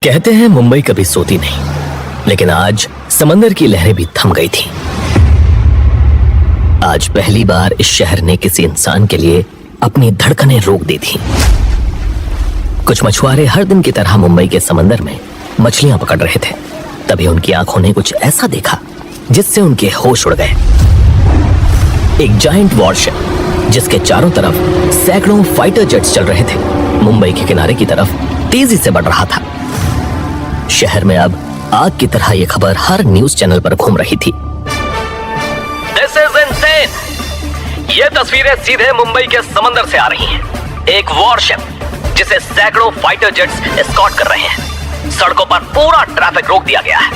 कहते हैं मुंबई कभी सोती नहीं, लेकिन आज समंदर की लहरें भी थम गई थी। आज पहली बार इस शहर ने किसी इंसान के लिए अपनी धड़कनें रोक दी थी। कुछ मछुआरे हर दिन की तरह मुंबई के समंदर में मछलियां पकड़ रहे थे। तभी उनकी आंखों ने कुछ ऐसा देखा जिससे उनके होश उड़ गए। एक जायंट वॉरशिप जिसके चारों तरफ सैकड़ों फाइटर जेट्स चल रहे थे, मुंबई के किनारे की तरफ तेजी से बढ़ रहा था। शहर में अब आग की तरह यह खबर हर न्यूज चैनल पर घूम रही थी। This is insane! ये तस्वीरें सीधे मुंबई के समंदर से आ रही हैं। एक वॉरशिप जिसे सैकड़ों फाइटर जेट्स एस्कॉर्ट कर रहे हैं। सड़कों पर पूरा ट्रैफिक रोक दिया गया है।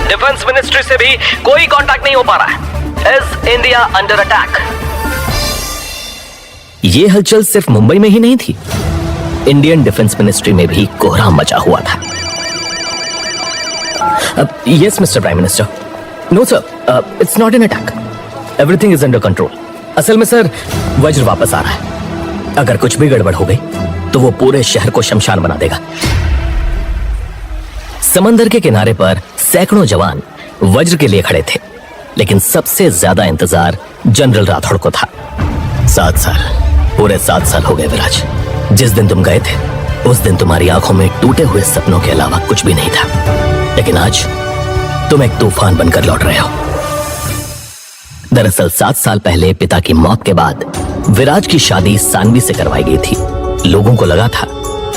डिफेंस मिनिस्ट्री से भी कोई कांटेक्ट नहीं हो पा रहा है। Is India under attack? ये हलचल सिर्फ मुंबई में ही नहीं थी, इंडियन डिफेंस मिनिस्ट्री में भी कोहराम मचा हुआ था। Yes, Mr. Prime Minister. No, sir. It's not an attack. Everything is under control. असल में सर, वज्र वापस आ रहा है। अगर कुछ भी गड़बड़ हो गई तो वो पूरे शहर को शमशान बना देगा। समंदर के किनारे पर सैकड़ों जवान वज्र के लिए खड़े थे, लेकिन सबसे ज्यादा इंतजार जनरल राठौड़ को था। 7 साल, पूरे 7 साल हो गए विराज। जिस दिन तुम गए थे उस दिन तुम्हारी आंखों में टूटे हुए सपनों के अलावा कुछ भी नहीं था, लेकिन आज तुम एक तूफान बनकर लौट रहे हो। दरअसल 7 साल पहले पिता की मौत के बाद विराज की शादी सानवी से करवाई गई थी। लोगों को लगा था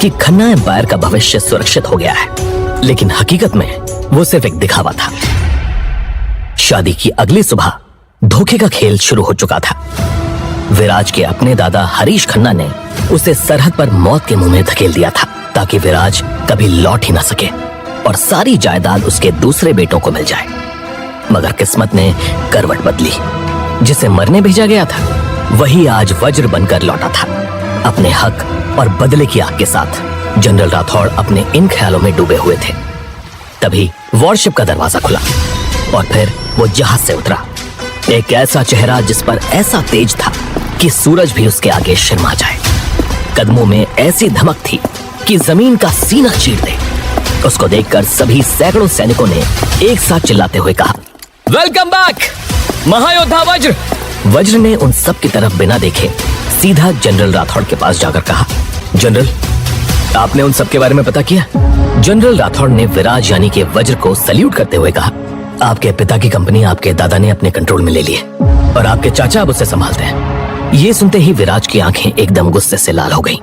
कि खन्ना एम्पायर का भविष्य सुरक्षित हो गया है, लेकिन हकीकत में वो सिर्फ एक दिखावा था। शादी की अगली सुबह धोखे का खेल शुरू हो चुका था। विराज के अपने दादा हरीश खन्ना ने उसे सरहद पर मौत के मुंह में धकेल दिया था, ताकि विराज कभी लौट ही ना सके और सारी जायदाद उसके दूसरे बेटों को मिल जाए। मगर किस्मत ने करवट बदली। जिसे मरने भेजा गया था वही आज वज्र बनकर लौटा था, अपने हक और बदले की आग के साथ। जनरल राठौड़ अपने इन ख्यालों में डूबे हुए थे। तभी वॉरशिप का दरवाजा खुला और फिर वो जहाज से उतरा। एक ऐसा चेहरा जिस पर ऐसा तेज था कि सूरज भी उसके आगे शर्मा जाए। कदमों में ऐसी धमक थी कि जमीन का सीना चीर दे। उसको देखकर सभी सैकड़ों सैनिकों ने एक साथ चिल्लाते हुए कहा, वेलकम बैक महायोद्धा वज्र। वज्र ने उन सब की तरफ बिना देखे सीधा जनरल राठौड़ के पास जाकर कहा, जनरल, आपने उन सब के बारे में पता किया? जनरल राठौड़ ने विराज यानी कि वज्र को सल्यूट करते हुए कहा, आपके पिता की कंपनी आपके दादा ने अपने कंट्रोल में ले ली है और आपके चाचा अब उसे संभालते हैं। ये सुनते ही विराज की आंखें एकदम गुस्से से लाल हो गईं।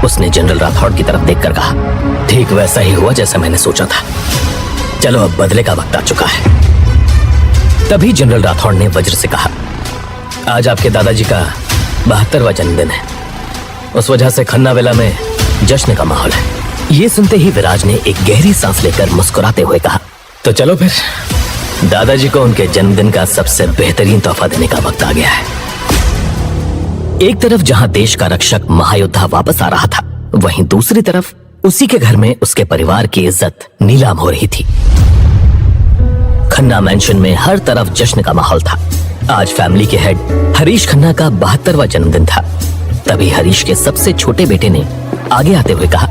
उसने जनरल राठौड़ की तरफ देखकर कहा, ठीक वैसा ही हुआ जैसा मैंने सोचा था। चलो अब बदले का वक्त आ चुका है। तभी जनरल राठौड़ ने वज्र से कहा, आज आपके दादाजी का 72वां जन्मदिन है। उस वजह से खन्ना विला में जश्न का माहौल है। ये सुनते ही विराज ने एक गहरी सांस लेकर मुस्कुराते हुए कहा, तो चलो फिर दादाजी को उनके जन्मदिन का सबसे बेहतरीन तोहफा देने का वक्त आ गया है। एक तरफ जहां देश का रक्षक महायोद्धा वापस आ रहा था, वहीं दूसरी तरफ उसी के घर में उसके परिवार की इज्जत नीलाम हो रही थी। खन्ना मैंशन में हर तरफ जश्न का माहौल था। आज फैमिली के हेड हरीश खन्ना का 72वां जन्मदिन था। तभी हरीश के सबसे छोटे बेटे ने आगे आते हुए कहा,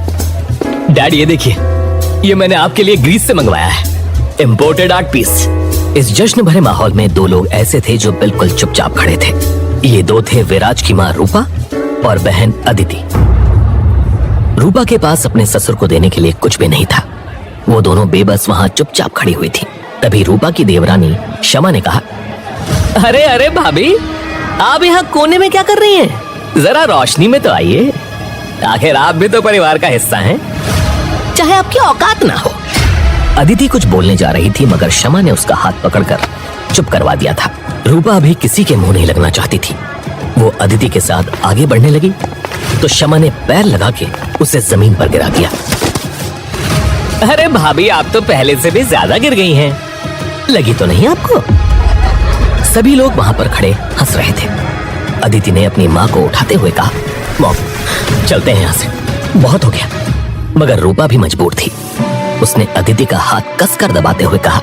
डैड ये देखिए, ये मैंने आपके लिए ग्रीस से मंगवाया है, इंपोर्टेड आर्ट पीस। इस जश्न भरे माहौल में 2 लोग ऐसे थे जो बिल्कुल चुपचाप खड़े थे। ये 2 थे विराज की मां रूपा और बहन अदिति। रूपा के पास अपने ससुर को देने के लिए कुछ भी नहीं था। वो दोनों बेबस वहां चुपचाप खड़ी हुई थी। तभी रूपा की देवरानी शमा ने कहा, अरे अरे भाभी, आप यहाँ कोने में क्या कर रही हैं? जरा रोशनी में तो आइए। आखिर आप भी तो परिवार का हिस्सा हैं, चाहे आपकी औकात ना हो। अदिति कुछ बोलने जा रही थी, मगर शमा ने उसका हाथ पकड़कर चुप करवा दिया था। रूपा अभी किसी के मुंह नहीं लगना चाहती थी। वो अदिति के साथ आगे बढ़ने लगी तो शमा ने पैर लगा के उसे जमीन पर गिरा दिया। अरे भाभी, आप तो पहले से भी ज्यादा गिर गई हैं। लगी तो नहीं आपको? सभी लोग वहां पर खड़े हंस रहे थे। अदिति ने अपनी माँ को उठाते हुए कहा, मॉम चलते हैं यहाँ से, बहुत हो गया। मगर रूपा भी मजबूर थी। उसने अदिति का हाथ कसकर दबाते हुए कहा,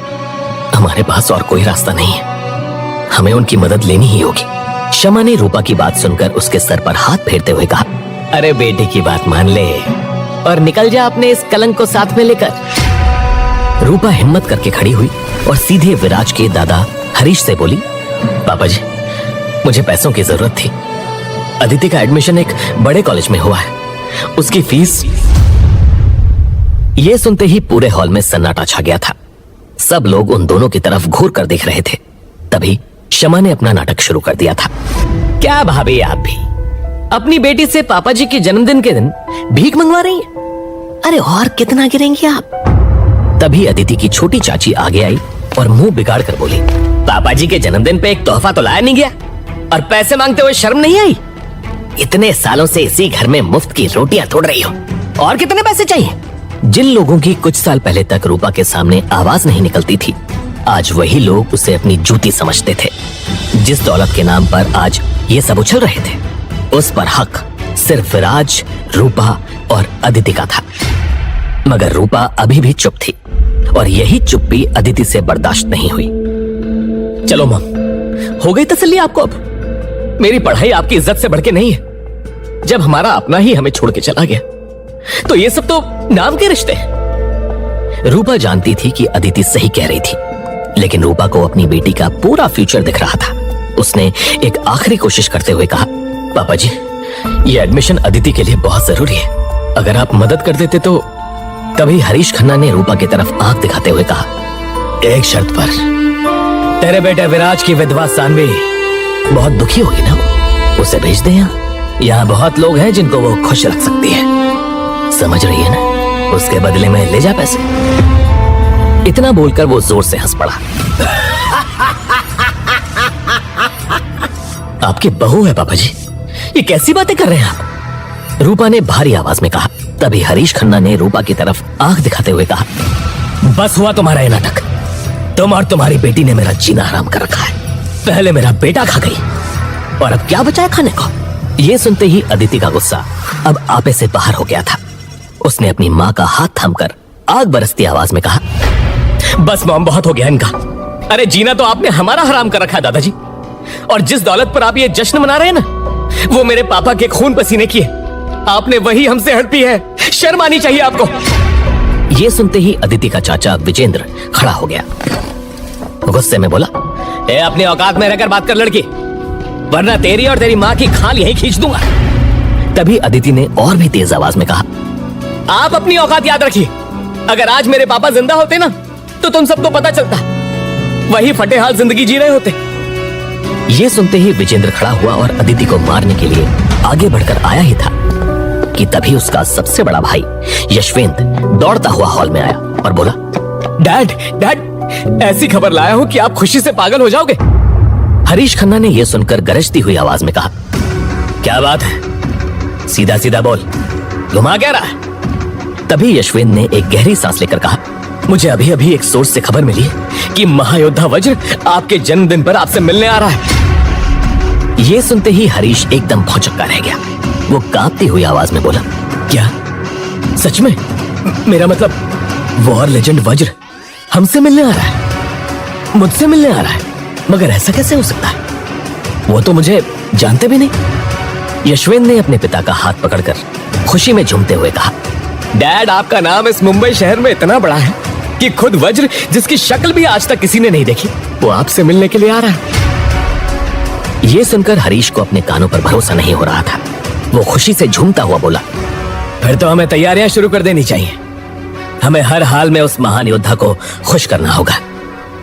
हमारे पास और कोई रास्ता नहीं है, हमें उनकी मदद लेनी ही होगी। शमा ने रूपा की बात सुनकर उसके सर पर हाथ फेरते हुए कहा, अरे बेटे की बात मान ले, और निकल जा अपने इस कलंक को साथ में लेकर। रूपा हिम्मत करके खड़ी हुई और सीधे विराज के दादा हरीश से बोली, पापा जी, मुझे पैसों की जरूरत थी। अदिति का एडमिशन एक बड़े कॉलेज में हुआ है, उसकी फीस। ये सुनते ही पूरे हॉल में सन्नाटा छा गया था। सब लोग उन दोनों की तरफ घूर कर देख रहे थे। तभी शमा ने अपना नाटक शुरू कर दिया था। क्या भाभी, आप भी अपनी बेटी से पापा जी के जन्मदिन के दिन भीख मंगवा रही हैं? अरे और कितना गिरेंगी आप? तभी अदिति की छोटी चाची आगे आई और मुंह बिगाड़ कर बोली, पापा जी के जन्मदिन पे एक तोहफा तो लाया नहीं गया और पैसे मांगते हुए शर्म नहीं आई? इतने सालों से इसी घर में मुफ्त की रोटियां तोड़ रही हो, और कितने पैसे चाहिए? जिन लोगों की कुछ साल पहले तक रूपा के सामने आवाज नहीं निकलती थी, आज वही लोग उसे अपनी जूती समझते थे। जिस दौलत के नाम पर आज ये सब उछल रहे थे, उस पर हक सिर्फ विराज, रूपा और अदिति का था। मगर रूपा अभी भी चुप थी और यही चुप्पी अदिति से बर्दाश्त नहीं हुई। चलो मम, हो गई तसल्ली आपको? अब मेरी पढ़ाई आपकी इज्जत से बढ़ के नहीं है। जब हमारा अपना ही हमें छोड़ के चला गया तो ये सब तो नाम के रिश्ते हैं। रूपा जानती थी कि अदिति सही कह रही थी, लेकिन रूपा को अपनी बेटी का पूरा फ्यूचर दिख रहा था। उसने एक आखिरी कोशिश करते हुए कहा, पापा जी, ये एडमिशन अदिति के लिए बहुत जरूरी है, अगर आप मदद कर देते तो। तभी हरीश खन्ना ने रूपा की तरफ आंख दिखाते हुए कहा, एक शर्त पर। तेरे बेटे विराज की विधवा सानवी बहुत दुखी होगी ना, उसे भेज दे यहाँ बहुत लोग हैं जिनको वो खुश रख सकती है, समझ रही है ना? उसके बदले में ले जा पैसे। इतना बोलकर वो जोर से हंस पड़ा। आपकी बहू है पापा जी, ये कैसी बातें कर रहे हैं आप? रूपा ने भारी आवाज में कहा। तभी हरीश खन्ना ने रूपा की तरफ आंख दिखाते हुए कहा, बस हुआ तुम्हारा ये नाटक। तुम और तुम्हारी बेटी ने मेरा जीना हराम कर रखा है। पहले मेरा बेटा खा गई और अब क्या बचा है खाने को? ये सुनते ही अदिति का गुस्सा अब आपे से बाहर हो गया था। उसने अपनी माँ का हाथ थामकर आग बरसती आवाज में कहा, बस मॉम, बहुत हो गया इनका। अरे जीना तो आपने हमारा हराम कर रखा है दादाजी, और जिस दौलत पर आप ये जश्न मना रहे हैं ना, वो मेरे पापा के खून पसीने की है। आपने वही हमसे हड़पी है, शर्म आनी चाहिए आपको। ये सुनते ही अदिति का चाचा विजेंद्र खड़ा हो गया। गुस्से में बोला, ए, अपनी औकात में रहकर बात कर लड़की, वरना तेरी और तेरी माँ की खाल यहीं खींच दूंगा। तभी अदिति ने और भी तेज आवाज में कहा, आप अपनी औकात याद रखिए। अगर आज मेरे पापा जिंदा होते ना तो तुम सबको पता चलता, वही फटे हाल जिंदगी जी रहे होते। ये सुनते ही विजेंद्र खड़ा हुआ और अदिति को मारने के लिए आगे बढ़कर आया ही था कि तभी उसका सबसे बड़ा भाई यशवंत दौड़ता हुआ हॉल में आया और बोला, डैड डैड, ऐसी खबर लाया हूं कि आप खुशी से पागल हो जाओगे। हरीश खन्ना ने यह सुनकर गरजती हुई आवाज में कहा, क्या बात है, सीधा सीधा बोल, घुमा क्या रहा है? तभी यशवंत ने एक गहरी सांस लेकर कहा, मुझे अभी अभी एक सोर्स से खबर मिली कि महायोद्धा वज्र आपके जन्मदिन पर आपसे मिलने आ रहा है। यह सुनते ही हरीश एकदम भौचक्का रह गया। वो कांपती हुई आवाज में बोला, क्या सच में? मेरा मतलब वॉर लेजेंड वज्र हमसे मिलने आ रहा है, मुझसे मिलने आ रहा है? मगर ऐसा कैसे हो सकता है? वो तो मुझे जानते भी नहीं। यशवंत ने अपने पिता का हाथ पकड़कर खुशी में झूमते हुए कहा, डैड, आपका नाम इस मुंबई शहर में इतना बड़ा है कि खुद वज्र, जिसकी शक्ल भी आज तक किसी ने नहीं देखी, वो आपसे मिलने के लिए आ रहा है। ये सुनकर हरीश को अपने कानों पर भरोसा नहीं हो रहा था। वो खुशी से झूमता हुआ बोला, फिर तो हमें तैयारियां शुरू कर देनी चाहिए। हमें हर हाल में उस महान योद्धा को खुश करना होगा।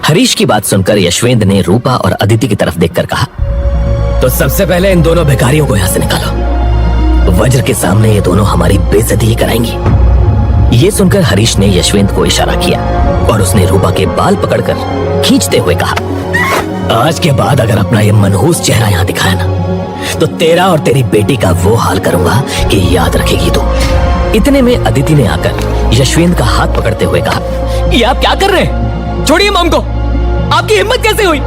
हरीश की बात सुनकर यशवंत ने रूपा और अदिति की तरफ देखकर कहा, तो सबसे पहले इन दोनों भिखारियों को यहां से निकालो। वज्र के सामने ये दोनों हमारी बेइज्जती ही कराएंगी। ये सुनकर हरीश ने यशवंत को इशारा किया और उसने रूपा के बाल पकड़कर खींचते हुए कहा, आज के बाद अगर अपना ये मनहूस चेहरा यहाँ दिखाया ना तो तेरा और तेरी बेटी का वो हाल करूंगा कि याद रखेगी तू। इतने में अदिति ने आकर यशवंत का हाथ पकड़ते हुए कहा, ये आप क्या कर रहे हैं? छोड़िए मॉम को, आपकी हिम्मत कैसे हुई?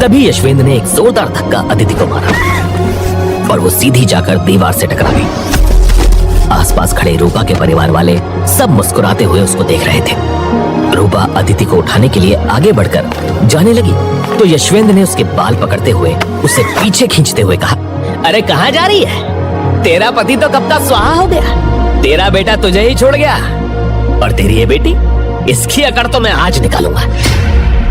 तभी यशवंत ने एक जोरदार धक्का अदिति को मारा और वो सीधी जाकर दीवार से टकरा गई। आसपास खड़े रूपा के परिवार वाले सब मुस्कुराते हुए उसको देख रहे थे। रूपा अदिति को उठाने के लिए आगे बढ़कर जाने लगी तो यशवंत ने उसके बाल पकड़ते हुए उसे पीछे खींचते हुए कहा, अरे कहाँ जा रही है? तेरा पति तो कब का स्वाहा हो गया। तेरा बेटा तुझे ही छोड़ गया और तेरी ये बेटी, इसकी अकड़ तो मैं आज निकालूंगा।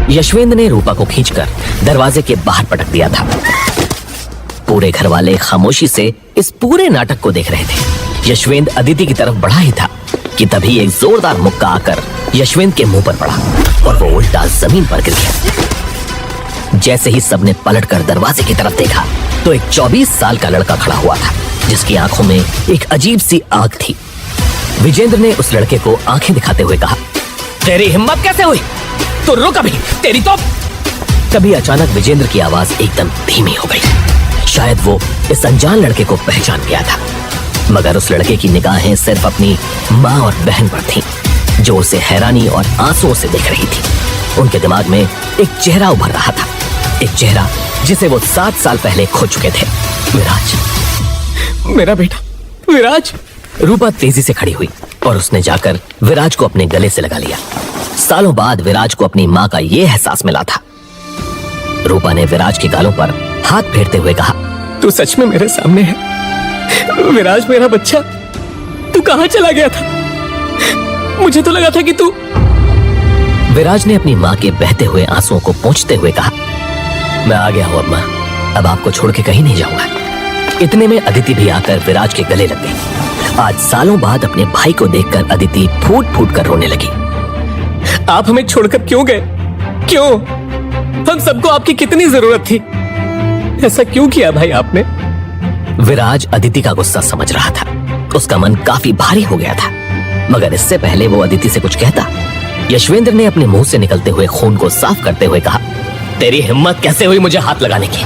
यशवेंद्र ने रूपा को खींचकर दरवाजे के बाहर पटक दिया था। पूरे घर वाले खामोशी से इस पूरे नाटक को देख रहे थे। यशवेंद्र अदिति की तरफ बढ़ा ही था कि तभी एक जोरदार मुक्का आकर यशवेंद्र के मुंह पर पड़ा और वो उल्टा जमीन पर गिर गया। जैसे ही सबने पलटकर दरवाजे की तरफ देखा तो एक 24 साल का लड़का खड़ा हुआ था, जिसकी आंखों में एक अजीब सी आग थी। विजेंद्र ने उस लड़के को आंखें दिखाते हुए कहा, तेरी हिम्मत कैसे हुई? तो रुक अभी, तेरी तो। तभी अचानक विजेंद्र की आवाज एकदम धीमी हो गई। शायद वो इस अनजान लड़के को पहचान गया था, मगर उस लड़के की निगाहें सिर्फ अपनी माँ और बहन पर थीं, जो उसे हैरानी और आंसुओं से देख रही थी। उनके दिमाग में एक चेहरा उभर रहा था, एक चेहरा जिसे वो 7 साल पहले खो चुके थे। विराज, मेरा बेटा विराज। रूपा तेजी से खड़ी हुई और उसने जाकर विराज को अपने गले से लगा लिया। सालों बाद विराज को अपनी माँ का यह एहसास मिला था। रूपा ने विराज के गालों पर हाथ फेरते हुए कहा, तू सच में मेरे सामने है? विराज मेरा बच्चा, तू कहां चला गया था? मुझे तो लगा था कि तू। विराज ने अपनी माँ के बहते हुए आंसुओं को पोंछते हुए कहा, मैं आ गया हूं अम्मा, अब आपको छोड़ के कहीं नहीं जाऊंगा। इतने में अदिति भी आकर विराज के गले लग गई। आज सालों बाद अपने भाई को देखकर अदिति फूट फूट कर रोने लगी। आप हमें छोड़कर क्यों गए? क्यों? हम सबको आपकी कितनी जरूरत थी, ऐसा क्यों किया भाई आपने? विराज अदिति का गुस्सा समझ रहा था। उसका मन काफी भारी हो गया था, मगर इससे पहले वो अदिति से कुछ कहता, यशवेंद्र ने अपने मुंह से निकलते हुए खून को साफ करते हुए कहा, तेरी हिम्मत कैसे हुई मुझे हाथ लगाने की?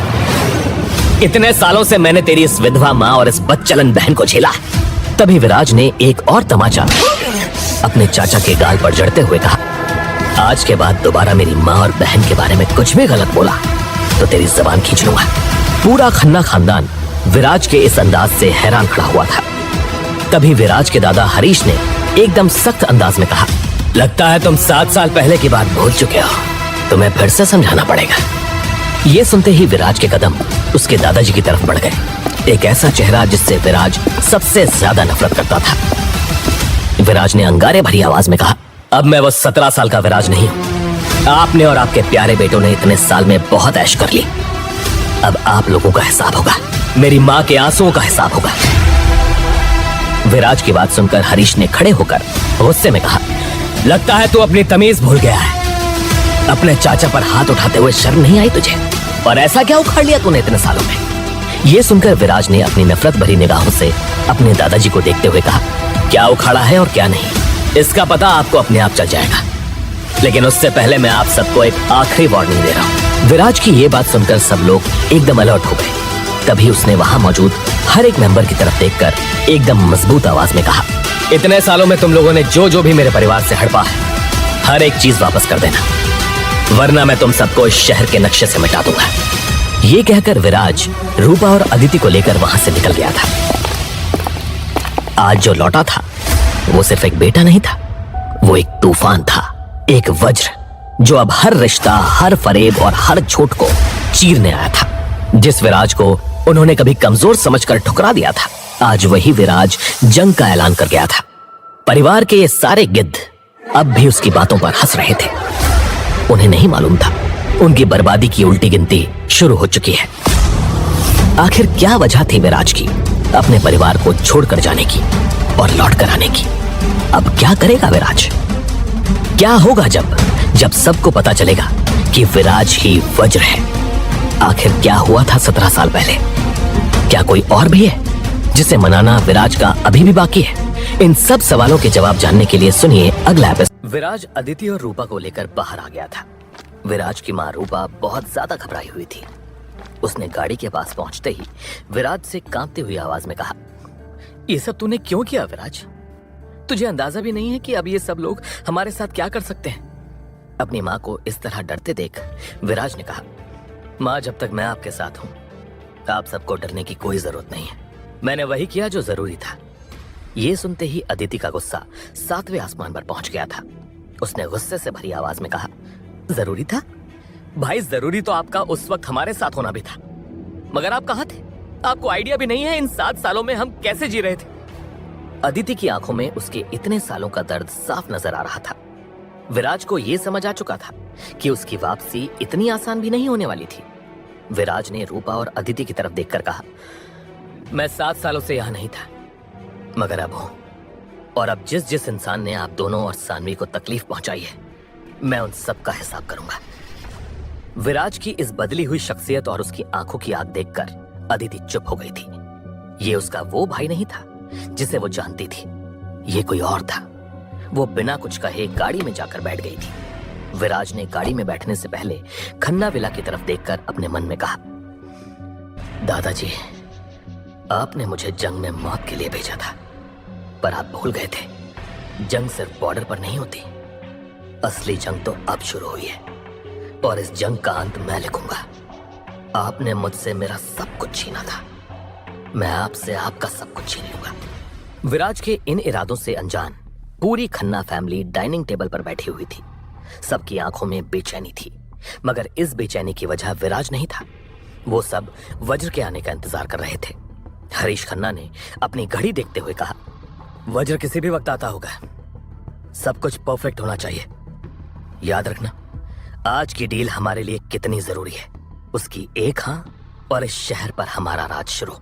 इतने सालों से मैंने तेरी इस विधवा माँ और इस बदचलन बहन को झेला। तभी विराज ने एक और तमाचा अपने चाचा के गाल पर जड़ते हुए कहा, आज के बाद दोबारा मेरी माँ और बहन के बारे में कुछ भी गलत बोला तो तेरी जबान खींच लूंगा। पूरा खन्ना खानदान विराज के इस अंदाज से हैरान खड़ा हुआ था। तभी विराज के दादा हरीश ने एकदम सख्त अंदाज में कहा, लगता है तुम 7 साल पहले की बात भूल चुके हो, तुम्हें फिर से समझाना पड़ेगा। ये सुनते ही विराज के कदम उसके दादाजी की तरफ बढ़ गए। एक ऐसा चेहरा जिससे विराज सबसे ज्यादा नफरत करता था। विराज ने अंगारे भरी आवाज में कहा, अब मैं वो 17 साल का विराज नहीं हूं। आपने और आपके प्यारे बेटों ने इतने साल में बहुत ऐश कर ली। अब आप लोगों का हिसाब होगा, मेरी माँ के आंसुओं का हिसाब होगा। विराज की बात सुनकर हरीश ने खड़े होकर गुस्से में कहा, लगता है तू अपनी तमीज भूल गया है। अपने चाचा पर हाथ उठाते हुए शर्म नहीं आई तुझे? और ऐसा क्या उखाड़ लिया तूने इतने सालों में? ये सुनकर विराज ने अपनी नफरत भरी निगाहों से अपने दादाजी को देखते हुए कहा, क्या उखाड़ा है और क्या नहीं, इसका पता आपको अपने आप चल जाएगा। लेकिन उससे पहले मैं आप सबको एक आखिरी वार्निंग दे रहा हूँ। विराज की ये बात सुनकर सब लोग एकदम अलर्ट हो गए। तभी उसने वहां मौजूद हर एक मेंबर की तरफ देखकर एकदम मजबूत आवाज में कहा, इतने सालों में तुम लोगों ने जो जो भी मेरे परिवार से हड़पा है, हर एक चीज वापस कर देना, वरना मैं तुम सबको इस शहर के नक्शे से मिटा दूंगा। ये कहकर विराज रूपा और अदिति को लेकर वहां से निकल गया था। आज जो लौटा था वो सिर्फ एक बेटा नहीं था, वो एक तूफान था, एक वज्र जो अब हर रिश्ता, हर फरेब और हर झूठ को चीरने आया था। जिस विराज को उन्होंने कभी कमजोर समझकर ठुकरा दिया था, आज वही विराज जंग का ऐलान कर गया था। परिवार के ये सारे गिद्ध अब भी उसकी बातों पर हंस रहे थे। उन्हें नहीं मालूम था उनकी बर्बादी की उल्टी गिनती शुरू हो चुकी है। आखिर क्या वजह थी विराज की अपने परिवार को छोड़कर जाने की और लौट कर आने की? अब क्या करेगा विराज? क्या होगा जब सबको पता चलेगा कि विराज ही वज्र है? आखिर क्या हुआ था 17 साल पहले? क्या कोई और भी है जिसे मनाना विराज का अभी भी बाकी है? इन सब सवालों के जवाब जानने के लिए सुनिए अगला एपिसोड। विराज अदिति और रूपा को लेकर बाहर आ गया था। विराज की माँ रूपा बहुत ज्यादा घबराई हुई थी। उसने गाड़ी के पास पहुंचते ही विराज से कांपती हुई आवाज में कहा, ये सब तूने क्यों किया विराज? तुझे अंदाजा भी नहीं है कि अब ये सब लोग हमारे साथ क्या कर सकते हैं? अपनी माँ को इस तरह डरते देख विराज ने कहा, माँ जब तक मैं आपके साथ हूँ आप सबको डरने की कोई जरूरत नहीं है। मैंने वही किया जो जरूरी था। ये सुनते ही अदिति का गुस्सा 7वें आसमान पर पहुंच गया था। उसने गुस्से से भरी आवाज में कहा, जरूरी था? भाई जरूरी तो आपका उस वक्त हमारे साथ होना भी था, मगर आप कहाँ थे? आपको आइडिया भी नहीं है इन 7 सालों में हम कैसे जी रहे थे। अदिति की आंखों में उसके इतने सालों का दर्द साफ नजर आ रहा था। विराज को यह समझ आ चुका था कि उसकी वापसी इतनी आसान भी नहीं होने वाली थी। विराज ने रूपा और अदिति की तरफ देखकर कहा, मैं 7 सालों से यहां नहीं था, मगर अब हूं। और अब जिस जिस इंसान ने आप दोनों और सानवी को तकलीफ पहुंचाई है, मैं उन सब का हिसाब करूंगा। विराज की इस बदली हुई शख्सियत और उसकी आंखों की आग देखकर अदिति चुप हो गई थी। ये उसका वो भाई नहीं था जिसे वो जानती थी, ये कोई और था। वो बिना कुछ कहे गाड़ी में जाकर बैठ गई थी। विराज ने गाड़ी में बैठने से पहले खन्ना विला की तरफ देखकर अपने मन में कहा, दादाजी, आपने मुझे जंग में मौत के लिए भेजा था, पर आप भूल गए थे जंग सिर्फ बॉर्डर पर नहीं होती। असली जंग तो अब शुरू हुई है और इस जंग का अंत मैं लिखूंगा। आपने मुझसे मेरा सब कुछ छीना था, मैं आपसे आपका सब कुछ छीन लूंगा। विराज के इन इरादों से अनजान पूरी खन्ना फैमिली डाइनिंग टेबल पर बैठी हुई थी। सबकी आंखों में बेचैनी थी, मगर इस बेचैनी की वजह विराज नहीं था। वो सब वज्र के आने का इंतजार कर रहे थे। हरीश खन्ना ने अपनी घड़ी देखते हुए कहा, वज्र किसी भी वक्त आता होगा, सब कुछ परफेक्ट होना चाहिए। याद रखना, आज की डील हमारे लिए कितनी जरूरी है, उसकी एक हां और इस शहर पर हमारा राज शुरू।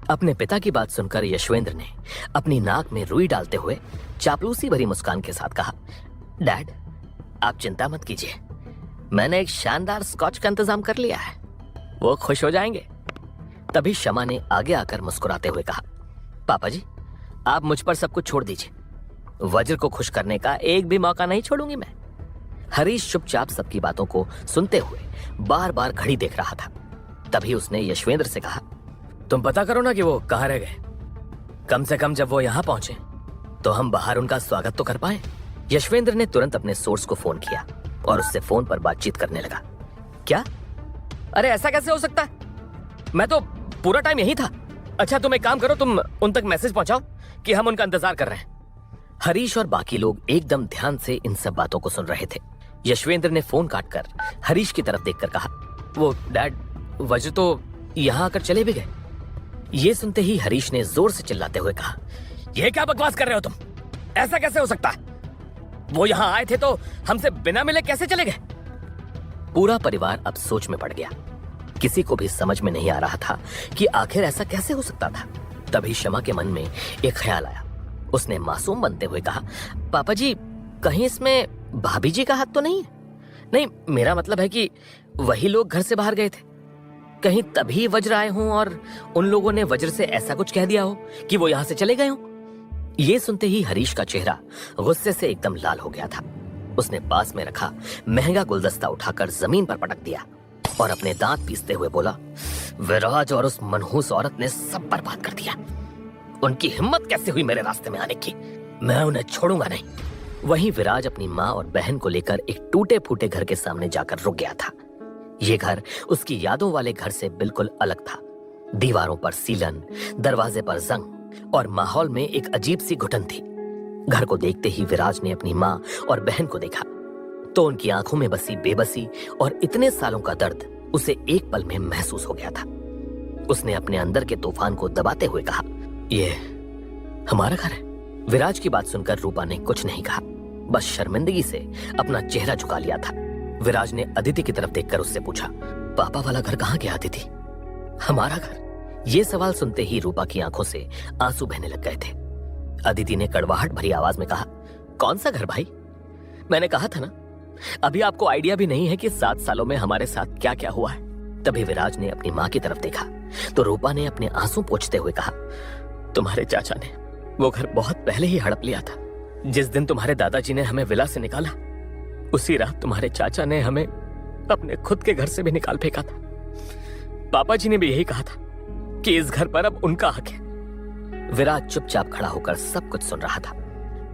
अपने पिता की बात सुनकर यशवेंद्र ने अपनी नाक में रुई डालते हुए चापलूसी भरी मुस्कान के साथ कहा, डैड, आप चिंता मत कीजिए, मैंने एक शानदार स्कॉच का इंतजाम कर लिया है, वो खुश हो जाएंगे। तभी शमा ने आगे आकर मुस्कुराते हुए कहा, पापा जी, आप मुझ पर सब कुछ छोड़ दीजिए, वज्र को खुश करने का एक भी मौका नहीं छोड़ूंगी मैं। हरीश चुपचाप सबकी बातों को सुनते हुए बार बार घड़ी देख रहा था। तभी उसने यशवेंद्र से कहा, तुम पता करो ना कि वो कहां रह गए। कम से कम जब वो यहां पहुंचे तो हम बाहर उनका स्वागत तो कर पाए। यशवेंद्र ने तुरंत अपने सोर्स को फोन किया और उससे फोन पर बातचीत करने लगा। क्या? अरे ऐसा कैसे हो सकता है, मैं तो पूरा टाइम यही था। अच्छा तुम एक काम करो, तुम उन तक मैसेज पहुंचाओ कि हम उनका इंतजार कर रहे हैं। हरीश और बाकी लोग एकदम ध्यान से इन सब बातों को सुन रहे थे। यशवेंद्र ने फोन काटकर हरीश की तरफ देखकर कहा, वो डैड, वज्र तो यहां आकर चले भी गए। ये सुनते ही हरीश ने जोर से चिल्लाते हुए कहा, ये क्या बकवास कर रहे हो तुम, ऐसा कैसे हो सकता है? वो यहां आए थे तो हमसे बिना मिले कैसे चले गए? पूरा परिवार अब सोच में पड़ गया। किसी को भी समझ में नहीं आ रहा था कि आखिर ऐसा कैसे हो सकता था। तभी शमा के मन में एक ख्याल आया। उसने मासूम बनते हुए कहा, पापा जी, कहीं इसमें भाभी जी का हाथ तो नहीं है? नहीं, मेरा मतलब है कि वही लोग घर से बाहर गए थे, कहीं तभी वज्र आए हों और उन लोगों ने वज्र से ऐसा कुछ कह दिया हो कि वो यहां से चले गए हों। ये सुनते ही हरीश का चेहरा गुस्से से एकदम लाल हो गया था। उसने पास में रखा महंगा गुलदस्ता उठाकर जमीन पर पटक दिया और अपने दांत पीसते हुए बोला, विराज और उस मनहूस औरत ने सब बर्बाद कर दिया। उनकी हिम्मत कैसे हुई मेरे रास्ते में आने की, मैं उन्हें छोड़ूंगा नहीं। वहीं विराज अपनी माँ और बहन को लेकर एक टूटे फूटे घर के सामने जाकर रुक गया था। ये घर उसकी यादों वाले घर से बिल्कुल अलग था। दीवारों पर सीलन, दरवाजे पर जंग और माहौल में एक अजीब सी घुटन थी। घर को देखते ही विराज ने अपनी माँ और बहन को देखा तो उनकी आंखों में बसी बेबसी और इतने सालों का दर्द उसे एक पल में महसूस हो गया था। उसने अपने अंदर के तूफान को दबाते हुए कहा, ये हमारा घर है। विराज की बात सुनकर रूपा ने कुछ नहीं कहा, बस शर्मिंदगी से अपना चेहरा झुका लिया था। विराज ने अदिति की तरफ देखकर उससे पूछा, पापा वाला घर कहाँ गया अदिति? हमारा घर? ये सवाल सुनते ही रूपा की आंखों से आंसू बहने लग गए थे। अदिति ने कड़वाहट भरी आवाज में कहा, कौन सा घर भाई? मैंने कहा था ना, अभी आपको आइडिया भी नहीं है कि 7 सालों में हमारे साथ क्या क्या हुआ है। तभी विराज ने अपनी माँ की तरफ देखा तो रूपा ने अपने आंसू पोंछते हुए कहा, तुम्हारे चाचा ने वो घर बहुत पहले ही हड़प लिया था। जिस दिन तुम्हारे दादाजी ने हमें विला से निकाला, उसी रात तुम्हारे चाचा ने हमें अपने खुद के घर से भी निकाल फेंका था। पापा जी ने भी यही कहा था कि इस घर पर अब उनका हक है। विराज चुपचाप खड़ा होकर सब कुछ सुन रहा था।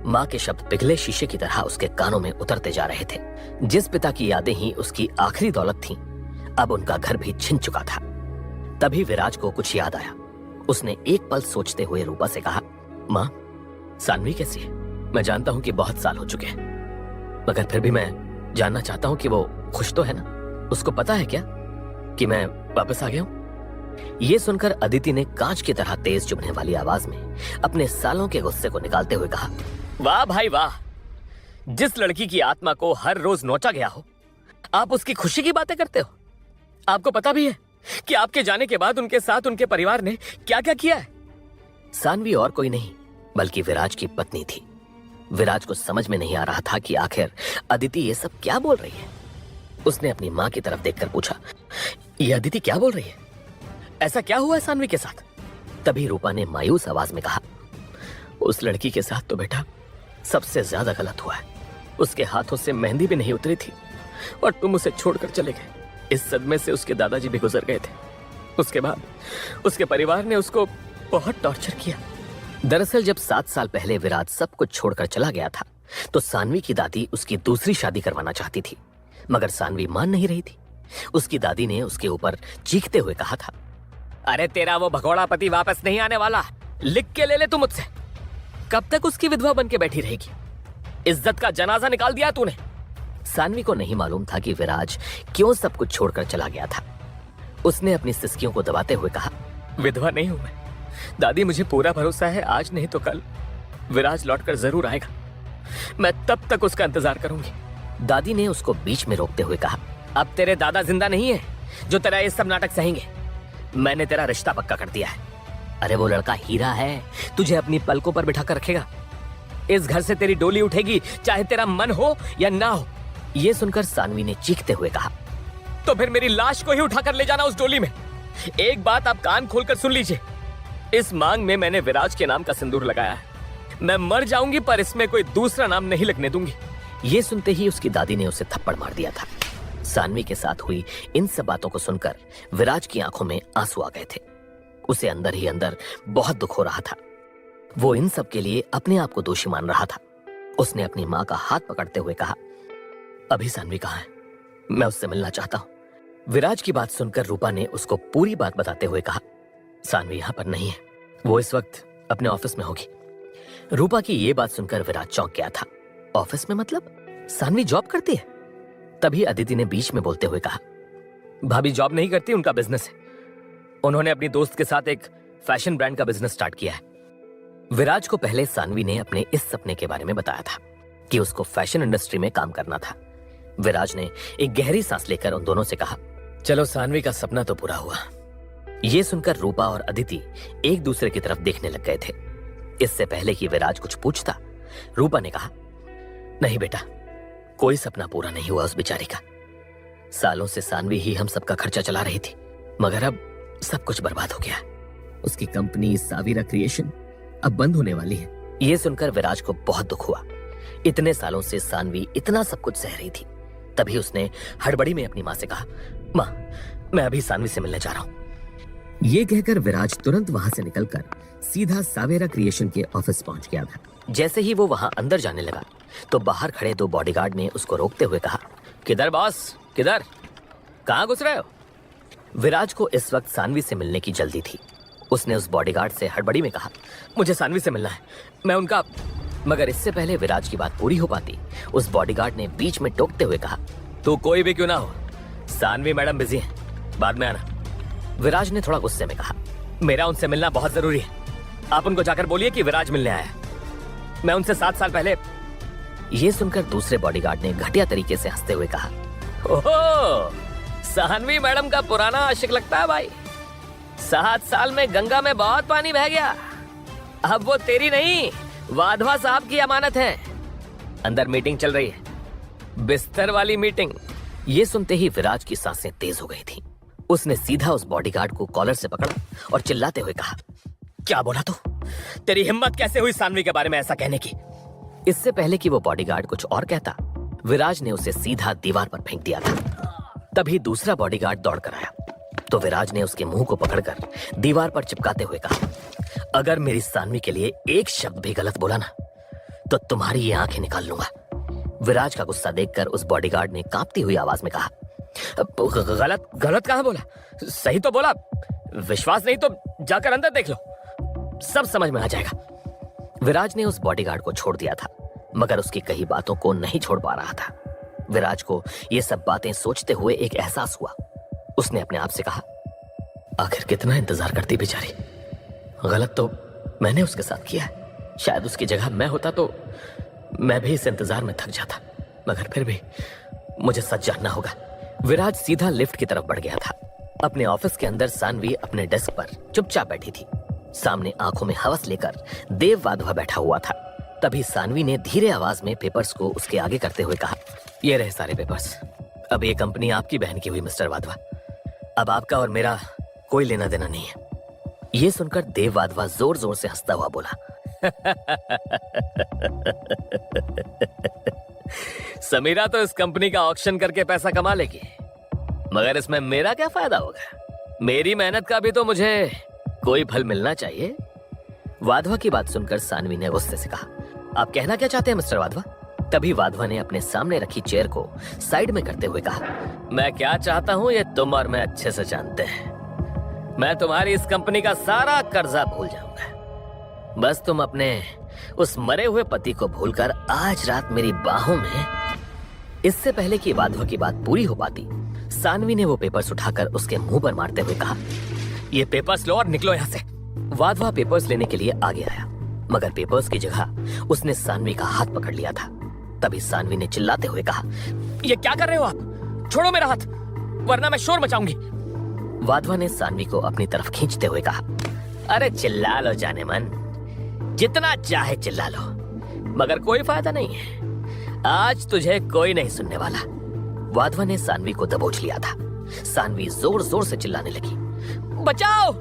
माँ के शब्द पिघले शीशे की तरह उसके कानों में उतरते जा रहे थे। जिस पिता की यादें ही उसकी आखिरी दौलत थीं, अब उनका घर भी छिन चुका था। तभी विराज को कुछ याद आया। उसने एक पल सोचते हुए रूपा से कहा, माँ, सानवी कैसी है? मैं जानता हूं कि बहुत साल हो चुके हैं, मगर फिर भी मैं जानना चाहता हूं कि वो खुश तो है ना? उसको पता है क्या कि मैं वापस आ गया हूं? ये सुनकर अदिति ने कांच की तरह तेज चुभने वाली आवाज में अपने सालों के गुस्से को निकालते हुए कहा, वाह भाई वाह, जिस लड़की की आत्मा को हर रोज नोचा गया हो, आप उसकी खुशी की बातें करते हो। आपको पता भी है कि आपके जाने के बाद उनके साथ उनके परिवार ने क्या क्या किया है। सानवी और कोई नहीं बल्कि विराज की पत्नी थी। विराज को समझ में नहीं आ रहा था कि आखिर अदिति ये सब क्या बोल रही है। उसने अपनी मां की तरफ देखकर पूछा, ये अदिति क्या बोल रही है? ऐसा क्या हुआ है सानवी के साथ? तभी रूपा ने मायूस आवाज में कहा, उस लड़की के साथ तो बेटा सबसे ज्यादा गलत हुआ है। उसके हाथों से मेहंदी भी नहीं उतरी थी और तुम उसे छोड़कर चले गए। इस सदमे से उसके दादाजी भी गुजर गए थे। उसके बाद उसके परिवार ने उसको बहुत टॉर्चर किया। दरअसल जब 7 साल पहले विराज सब कुछ छोड़कर चला गया था तो सानवी की दादी उसकी दूसरी शादी करवाना चाहती थी, मगर सानवी मान नहीं रही थी। उसकी दादी ने उसके ऊपर चीखते हुए कहा था, अरे तेरा वो भगोड़ा पति वापस नहीं आने वाला, लिख के ले तू मुझसे। कब तक उसकी विधवा बन के बैठी रहेगी? इज्जत का जनाजा निकाल दिया तूने। सानवी को नहीं मालूम था कि विराज क्यों सब कुछ छोड़कर चला गया था। उसने अपनी सिसकियों को दबाते हुए कहा, विधवा नहीं हूं मैं दादी, मुझे पूरा भरोसा है आज नहीं तो कल विराज लौटकर जरूर आएगा। मैं तब तक उसका इंतजार करूंगी। दादी ने उसको बीच में रोकते हुए कहा, अब तेरे दादा जिंदा नहीं है जो तेरा ये सब नाटक सहेंगे। मैंने तेरा रिश्ता पक्का कर दिया है। अरे वो लड़का हीरा है, तुझे अपनी पलकों पर बिठा कर रखेगा। इस घर से तेरी डोली उठेगी चाहे तेरा मन हो या ना हो। ये सुनकर सानवी ने चीखते हुए कहा, तो फिर मेरी लाश को ही उठाकर ले जाना उस डोली में। एक बात आप कान खोलकर सुन लीजिए, इस मांग में मैंने विराज के नाम का सिंदूर लगाया है। मैं मर जाऊंगी पर इसमें कोई दूसरा नाम नहीं लगने दूंगी। ये सुनते ही उसकी दादी ने उसे थप्पड़ मार दिया था। सानवी के साथ हुई इन सब बातों को सुनकर विराज की आंखों में आंसू आ गए थे। उसे अंदर ही अंदर बहुत दुख हो रहा था। वो इन सब के लिए अपने आप को दोषी मान रहा था। उसने अपनी मां का हाथ पकड़ते हुए कहा, अभी सानवी कहाँ है? मैं उससे मिलना चाहता हूं। विराज की बात सुनकर रूपा ने उसको पूरी बात बताते हुए कहा, सानवी यहां पर नहीं है, वो इस वक्त अपने ऑफिस में होगी। रूपा की ये बात सुनकर विराज चौंक गया था। ऑफिस में मतलब? सानवी जॉब करती है? तभी अदिति ने बीच में बोलते हुए कहा, भाभी जॉब नहीं करती, उनका बिजनेस है। उन्होंने अपनी दोस्त के साथ एक फैशन ब्रांड का बिजनेस स्टार्ट किया है। विराज को पहले सानवी ने अपने इस सपने के बारे में बताया था कि उसको फैशन इंडस्ट्री में काम करना था। विराज ने एक गहरी सांस लेकर उन दोनों से कहा, चलो सानवी का सपना तो पूरा हुआ। ये सुनकर रूपा और अदिति एक दूसरे की तरफ देखने लग गए थे। इससे पहले कि विराज कुछ पूछता, रूपा ने कहा, नहीं बेटा, कोई सपना पूरा नहीं हुआ उस बेचारी का। सालों से सानवी ही हम सबका खर्चा चला रही थी, मगर अब सब कुछ बर्बाद हो गया। उसकी कंपनी सावीरा क्रिएशन अब बंद होने वाली है। यह सुनकर विराज को बहुत दुख हुआ। इतने सालों से सानवी इतना सब कुछ सह रही थी। तभी उसने हड़बड़ी में अपनी मां से कहा, मां, मैं अभी सानवी से मिलने जा रहा हूं। ये कहकर विराज तुरंत वहां से निकलकर सीधा सावेरा क्रिएशन के ऑफिस पहुंच गया था। जैसे ही वो वहां अंदर जाने लगा तो बाहर खड़े 2 बॉडीगार्ड ने उसको रोकते हुए कहा, किधर बॉस, किधर, कहां घुस रहे हो? विराज को इस वक्त सानवी से मिलने की जल्दी थी। उसने उस बॉडीगार्ड से हड़बड़ी में कहा, मुझे सानवी से मिलना है, मैं उनका। मगर इससे पहले विराज की बात पूरी हो पाती, उस बॉडीगार्ड ने बीच में टोकते हुए कहा, तू कोई भी क्यों ना हो, सानवी मैडम बिजी हैं, बाद में आना। विराज ने थोड़ा गुस्से में कहा, मेरा उनसे मिलना बहुत जरूरी है। आप उनको जाकर बोलिए कि विराज मिलने आया है। मैं उनसे 7 साल पहले। यह सुनकर दूसरे बॉडीगार्ड ने घटिया तरीके से हंसते हुए कहा, ओहो, सानवी मैडम का पुराना आशिक लगता है भाई। 7 साल में गंगा में बहुत पानी बह गया। अब वो तेरी नहीं, वाधवा साहब की अमानत है। अंदर मीटिंग चल रही है, बिस्तर वाली मीटिंग। ये सुनते ही विराज की सांसें तेज हो गई थी। उसने सीधा उस बॉडीगार्ड को कॉलर से पकड़ा और चिल्लाते हुए कहा, क्या बोला तू? तेरी हिम्मत कैसे हुई सानवी के बारे में ऐसा कहने की? इससे पहले कि वो बॉडीगार्ड कुछ और कहता, विराज ने उसे सीधा दीवार पर फेंक दिया था। तभी दूसरा बॉडीगार्ड दौड़कर आया तो विराज ने उसके मुंह को पकड़कर दीवार पर चिपकाते हुए कहा, अगर मेरी सानवी के लिए एक शब्द भी गलत बोला ना तो तुम्हारी ये आंखें निकाल लूंगा। विराज का गुस्सा देखकर उस बॉडीगार्ड ने कांपती हुई आवाज में कहा, गलत गलत कहां बोला? सही तो बोला। विश्वास नहीं तो जाकर अंदर देख लो, सब समझ में आ जाएगा। विराज ने उस बॉडीगार्ड को छोड़ दिया था, मगर उसकी कई बातों को नहीं छोड़ पा रहा था। विराज को ये सब बातें सोचते हुए एक एहसास हुआ। उसने अपने आप से कहा, आखिर कितना इंतजार करती बेचारी। गलत तो मैंने उसके साथ किया है। शायद उसकी जगह मैं होता तो मैं भी इस इंतजार में थक जाता, मगर फिर भी मुझे सच जानना होगा। विराज सीधा लिफ्ट की तरफ बढ़ गया था। अपने ऑफिस के अंदर सानवी अपने डेस्क पर चुपचाप बैठी थी। सामने आंखों में हवस लेकर देव वाधवा बैठा हुआ था। तभी सानवी ने धीरे आवाज में पेपर्स को उसके आगे करते हुए कहा, ये रहे सारे पेपर्स। अब ये कंपनी आपकी बहन की हुई मिस्टर वाधवा। अब आपका और मेरा कोई लेना देना नहीं है। ये सुनकर देव वाधवा जोर जोर से हंसता हुआ बोला, समीरा तो इस कंपनी का ऑक्शन करके पैसा कमा लेगी, मगर इसमें मेरा क्या फायदा होगा? मेरी मेहनत का भी तो मुझे कोई फल मिलना चाहिए। वाधवा की बात सुनकर सानवी ने गुस्से से कहा, आप कहना क्या चाहते हैं मिस्टर वाधवा? तभी वाधवा ने अपने सामने रखी चेयर को साइड में करते हुए कहा, मैं क्या चाहता हूं ये तुम और मैं अच्छे से जानते हैं। मैं तुम्हारी इस कंपनी का सारा कर्जा भूल जाऊंगा। बस तुम अपने उस मरे हुए पति को भूलकर आज रात मेरी बाहों में। इससे पहले कि वाधवा की बात पूरी हो पाती, सानवी ने वो पेपर्स उठाकर उसके मुंह पर मारते हुए कहा, ये पेपर्स लो और निकलो यहां से। वाधवा पेपर्स लेने के लिए आगे आया, मगर पेपर्स की जगह उसने सानवी का हाथ पकड़ लिया था। तभी सानवी ने चिल्लाते हुए कहा, ये क्या कर रहे हो आप? छोड़ो मेरा हाथ, वरना मैं शोर मचाऊंगी। वाधवा ने सानवी को अपनी तरफ खींचते हुए कहा, अरे चिल्ला लो जाने मन, जितना चाहे चिल्ला लो, मगर कोई फायदा नहीं है। आज तुझे कोई नहीं सुनने वाला। वाधवा ने सानवी को दबोच लिया था। सानवी जोर जोर से चिल्लाने लगी, बचाओ,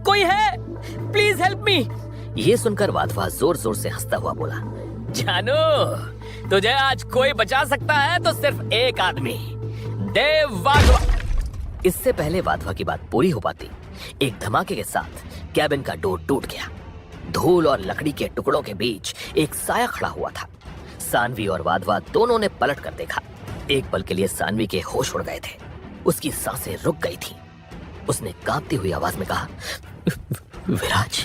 कोई है, प्लीज हेल्प मी। ये सुनकर वाधवा जोर जोर से हंसता हुआ बोला, जानू, तुझे आज कोई बचा सकता है तो सिर्फ एक आदमी, देव वाधवा। इससे पहले वाधवा की बात पूरी हो पाती, एक धमाके के साथ कैबिन का डोर टूट गया। धूल और लकड़ी के टुकड़ों के बीच एक साया खड़ा हुआ था। सानवी और वाधवा दोनों ने पलट कर देखा। एक पल के लिए सानवी के होश उड़ गए थे। उसकी सांसें रुक गई थी। उसने कांपती हुई आवाज में कहा, विराज।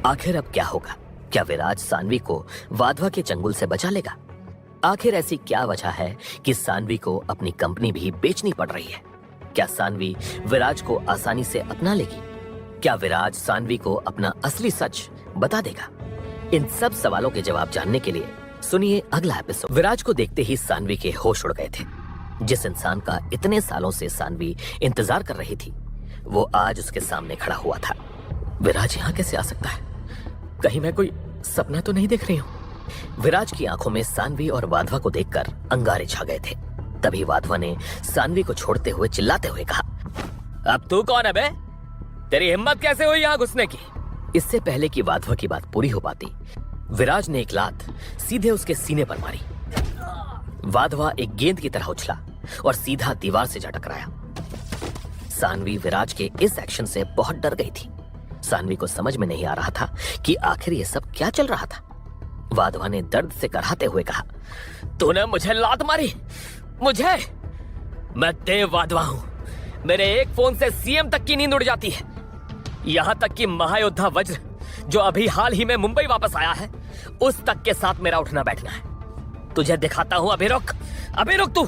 आखिर अब क्या होगा? क्या विराज सानवी को वाधवा के चंगुल से बचा लेगा? आखिर ऐसी क्या वजह है कि सानवी को अपनी कंपनी भी बेचनी पड़ रही है? क्या सानवी विराज को आसानी से अपना लेगी? क्या विराज सानवी को अपना असली सच बता देगा? इन सब सवालों के जवाब जानने के लिए सुनिए अगला एपिसोड। विराज को देखते ही सानवी के होश उड़ गए थे। जिस इंसान का इतने सालों से सानवी इंतजार कर रही थी, वो आज उसके सामने खड़ा हुआ था। विराज यहाँ कैसे आ सकता है? कहीं मैं कोई सपना तो नहीं देख रही हूँ? विराज की आंखों में सानवी और वाधवा को देखकर अंगारे छा गए थे। तभी वाधवा ने सानवी को छोड़ते हुए चिल्लाते हुए कहा, अब तू कौन है बे? तेरी हिम्मत कैसे हुई यहाँ घुसने की? इससे पहले कि वाधवा की बात पूरी हो पाती, विराज ने एक लात सीधे उसके सीने पर मारी। वाधवा एक गेंद की तरह उछला और सीधा दीवार से जा टकराया। सानवी विराज के इस एक्शन से बहुत डर गई थी। सानवी को समझ में नहीं आ रहा था कि आखिर ये सब क्या चल रहा था। वाधवा ने दर्द से कराहते हुए कहा, तूने मुझे लात मारी? मुझे? मैं देव वाधवा हूं। मेरे एक फोन से सीएम तक की नींद उड़ जाती है। यहां तक कि महायोद्धा वज्र, जो अभी हाल ही में मुंबई वापस आया है, उस तक के साथ मेरा उठना बैठना है। तुझे दिखाता हूं, अभी रुक तू।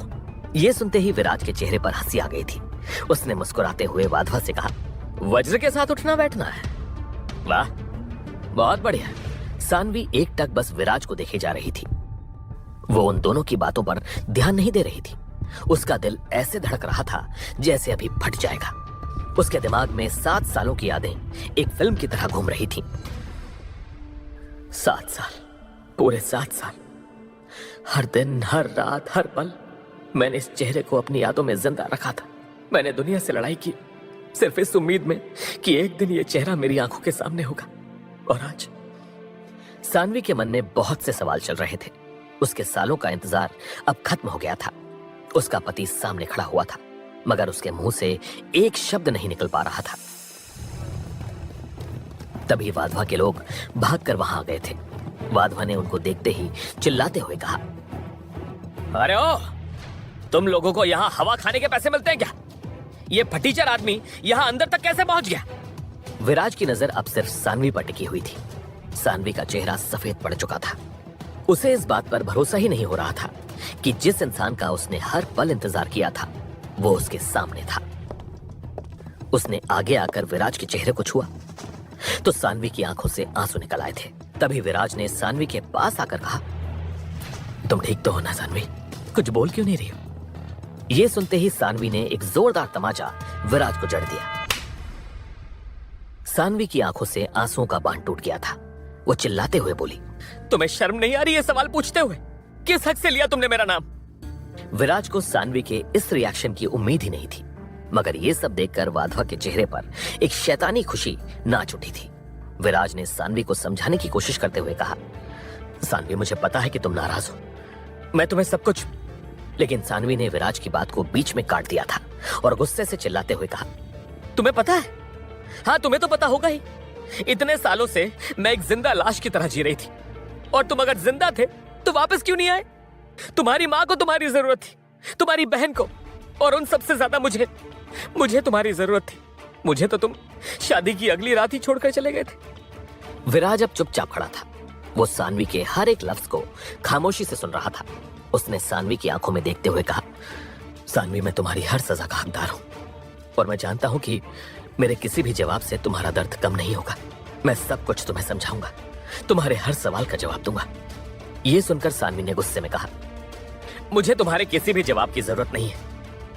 ये सुनते ही विराज के चेहरे पर हंसी आ गई थी। उसने मुस्कुराते हुए वाधवा से कहा, वज्र के साथ उठना बैठना है? वाह, बहुत बढ़िया। सानवी एकटक बस विराज को देखे जा रही थी। वो उन दोनों की बातों पर ध्यान नहीं दे रही थी। उसका दिल ऐसे धड़क रहा था जैसे अभी फट जाएगा। उसके दिमाग में 7 सालों की यादें एक फिल्म की तरह घूम रही थीं। 7 साल, पूरे 7 साल। हर दिन, हर रात, हर पल मैंने इस चेहरे को अपनी यादों में जिंदा रखा था। मैंने दुनिया से लड़ाई की सिर्फ इस उम्मीद में कि एक दिन ये चेहरा मेरी आंखों के सामने होगा। और आज सानवी के मन में बहुत से सवाल चल रहे थे। उसके सालों का इंतजार अब खत्म हो गया था। उसका पति सामने खड़ा हुआ था, मगर उसके मुंह से एक शब्द नहीं निकल पा रहा था। तभी वाधवा के लोग भागकर वहां आ गए थे। वाधवा ने उनको देखते ही चिल्लाते हुए कहा, अरे ओ, तुम लोगों को यहां हवा खाने के पैसे मिलते हैं क्या? ये फटीचर आदमी यहां अंदर तक कैसे पहुंच गया? विराज की नजर अब सिर्फ सानवी पर टिकी हुई थी। सानवी का चेहरा सफेद पड़ चुका था। उसे इस बात पर भरोसा ही नहीं हो रहा था कि जिस इंसान का उसने हर पल इंतजार किया था, वो उसके सामने था। उसने आगे आकर विराज के चेहरे को छुआ तो सानवी की आंखों से आंसू निकल आए थे। तभी विराज ने सानवी के पास आकर कहा, तुम ठीक तो हो ना सानवी? कुछ बोल क्यों नहीं रही हो? यह सुनते ही सानवी ने एक जोरदार तमाचा विराज को जड़ दिया। सानवी की आंखों से आंसुओं का बांध टूट गया था। वो चिल्लाते हुए बोली, तुम्हें शर्म नहीं आ रही ये सवाल पूछते हुए? किस हक से लिया तुमने मेरा नाम? विराज को सानवी के इस रिएक्शन की उम्मीद ही नहीं थी, मगर यह सब देखकर वाधवा के चेहरे पर एक शैतानी खुशी नाच उठी थी। विराज ने सानवी को समझाने की कोशिश करते हुए कहा, सानवी मुझे पता है कि तुम नाराज हो, मैं तुम्हें सब कुछ। लेकिन सानवी ने विराज की बात को बीच में काट दिया था और गुस्से से चिल्लाते हुए कहा, तुम्हें पता है? हाँ, तुम्हें तो पता होगा ही। इतने सालों से मैं एक जिंदा लाश की तरह जी रही थी, और तुम अगर जिंदा थे तो वापस क्यों नहीं आए? तुम्हारी माँ को तुम्हारी जरूरत थी, तुम्हारी बहन को, और उन सबसे ज्यादा मुझे तुम्हारी जरूरत थी। मुझे तो तुम शादी की अगली रात ही छोड़कर चले गए थे। विराज अब चुपचाप खड़ा था। वो सानवी के हर एक लफ्ज को खामोशी से सुन रहा था। उसने सानवी की आंखों में देखते हुए कहा, सानवी मैं तुम्हारी हर सजा का हकदार हूं, और मैं जानता हूं कि मेरे किसी भी जवाब से तुम्हारा दर्द कम नहीं होगा। मैं सब कुछ तुम्हें समझाऊंगा, तुम्हारे हर सवाल का जवाब दूंगा। यह सुनकर सानवी ने गुस्से में कहा, मुझे तुम्हारे किसी भी जवाब की जरूरत नहीं है।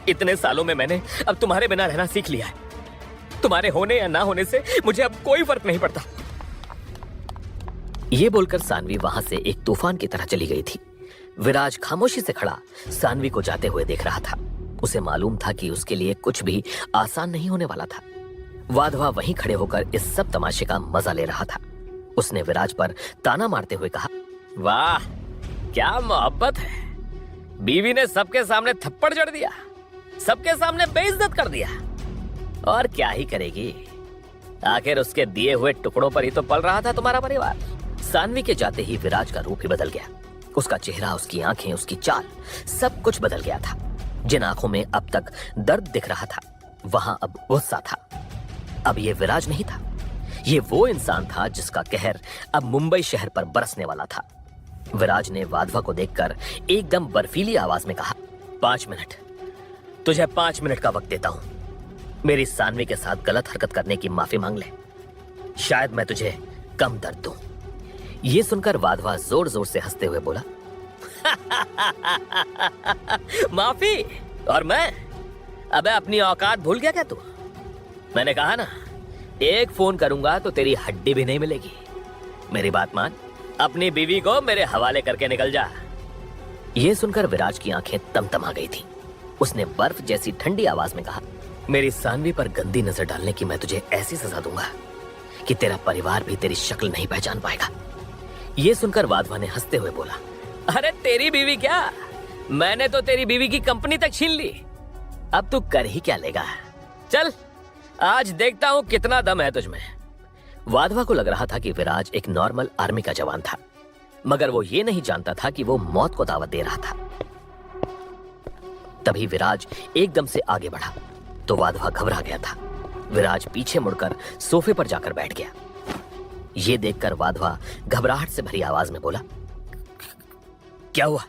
इतने सालों में मैंने अब तुम्हारे बिना रहना सीख लिया है। तुम्हारे होने या ना होने से मुझे अब कोई फर्क नहीं पड़ता। यह बोलकर सानवी वहां से एक तूफान की तरह चली गई थी। विराज खामोशी से खड़ा सानवी को जाते हुए देख रहा था। उसे मालूम था कि उसके लिए कुछ भी आसान नहीं होने वाला था। वाधवा वहीं खड़े होकर इस सब तमाशे का मजा ले रहा था। उसने विराज पर ताना मारते हुए कहा, वाह क्या मोहब्बत है। बीवी ने सबके सामने थप्पड़ जड़ दिया, सबके सामने बेइज्जत कर दिया, और क्या ही करेगी? आखिर उसके दिए हुए टुकड़ों पर ही तो पल रहा था तुम्हारा परिवार। सानवी के जाते ही विराज का रूप ही बदल गया। उसका चेहरा, उसकी आंखें, उसकी चाल, सब कुछ बदल गया था। जिन आंखों में अब तक दर्द दिख रहा था, वहां अब गुस्सा था। अब ये विराज नहीं था, ये वो इंसान था जिसका कहर अब मुंबई शहर पर बरसने वाला था। विराज ने वाधवा को देखकर एकदम बर्फीली आवाज में कहा, 5 मिनट, तुझे 5 मिनट का वक्त देता हूं। मेरी सानवी के साथ गलत हरकत करने की माफी मांग ले, शायद मैं तुझे कम दर्द दूं। यह सुनकर वाधवा जोर जोर से हंसते हुए बोला, माफी? और मैं? अबे अपनी औकात भूल गया क्या तू? मैंने कहा ना, एक फोन करूंगा तो तेरी हड्डी भी नहीं मिलेगी। मेरी बात मान, अपनी बीवी को मेरे हवाले करके निकल जा। यह सुनकर विराज की आंखें तमतमा गई थी। उसने बर्फ जैसी ठंडी आवाज में कहा, मेरी सानवी पर गंदी नजर डालने की मैं तुझे ऐसी सजा दूंगा कि तेरा परिवार भी तेरी शक्ल नहीं पहचान पाएगा। यह सुनकर वाधवा ने हंसते हुए बोला, अरे तेरी बीवी क्या, मैंने तो तेरी बीवी की कंपनी तक छीन ली। अब तू कर ही क्या लेगा? चल आज देखता हूं कितना दम है तुझमें। वाधवा को लग रहा था कि विराज एक नॉर्मल आर्मी का जवान था, मगर वो ये नहीं जानता था कि वो मौत को दावत दे रहा था। तभी विराज एकदम से आगे बढ़ा तो वाधवा घबरा गया था। विराज पीछे मुड़कर सोफे पर जाकर बैठ गया। यह देखकर वाधवा घबराहट से भरी आवाज में बोला, क्या हुआ?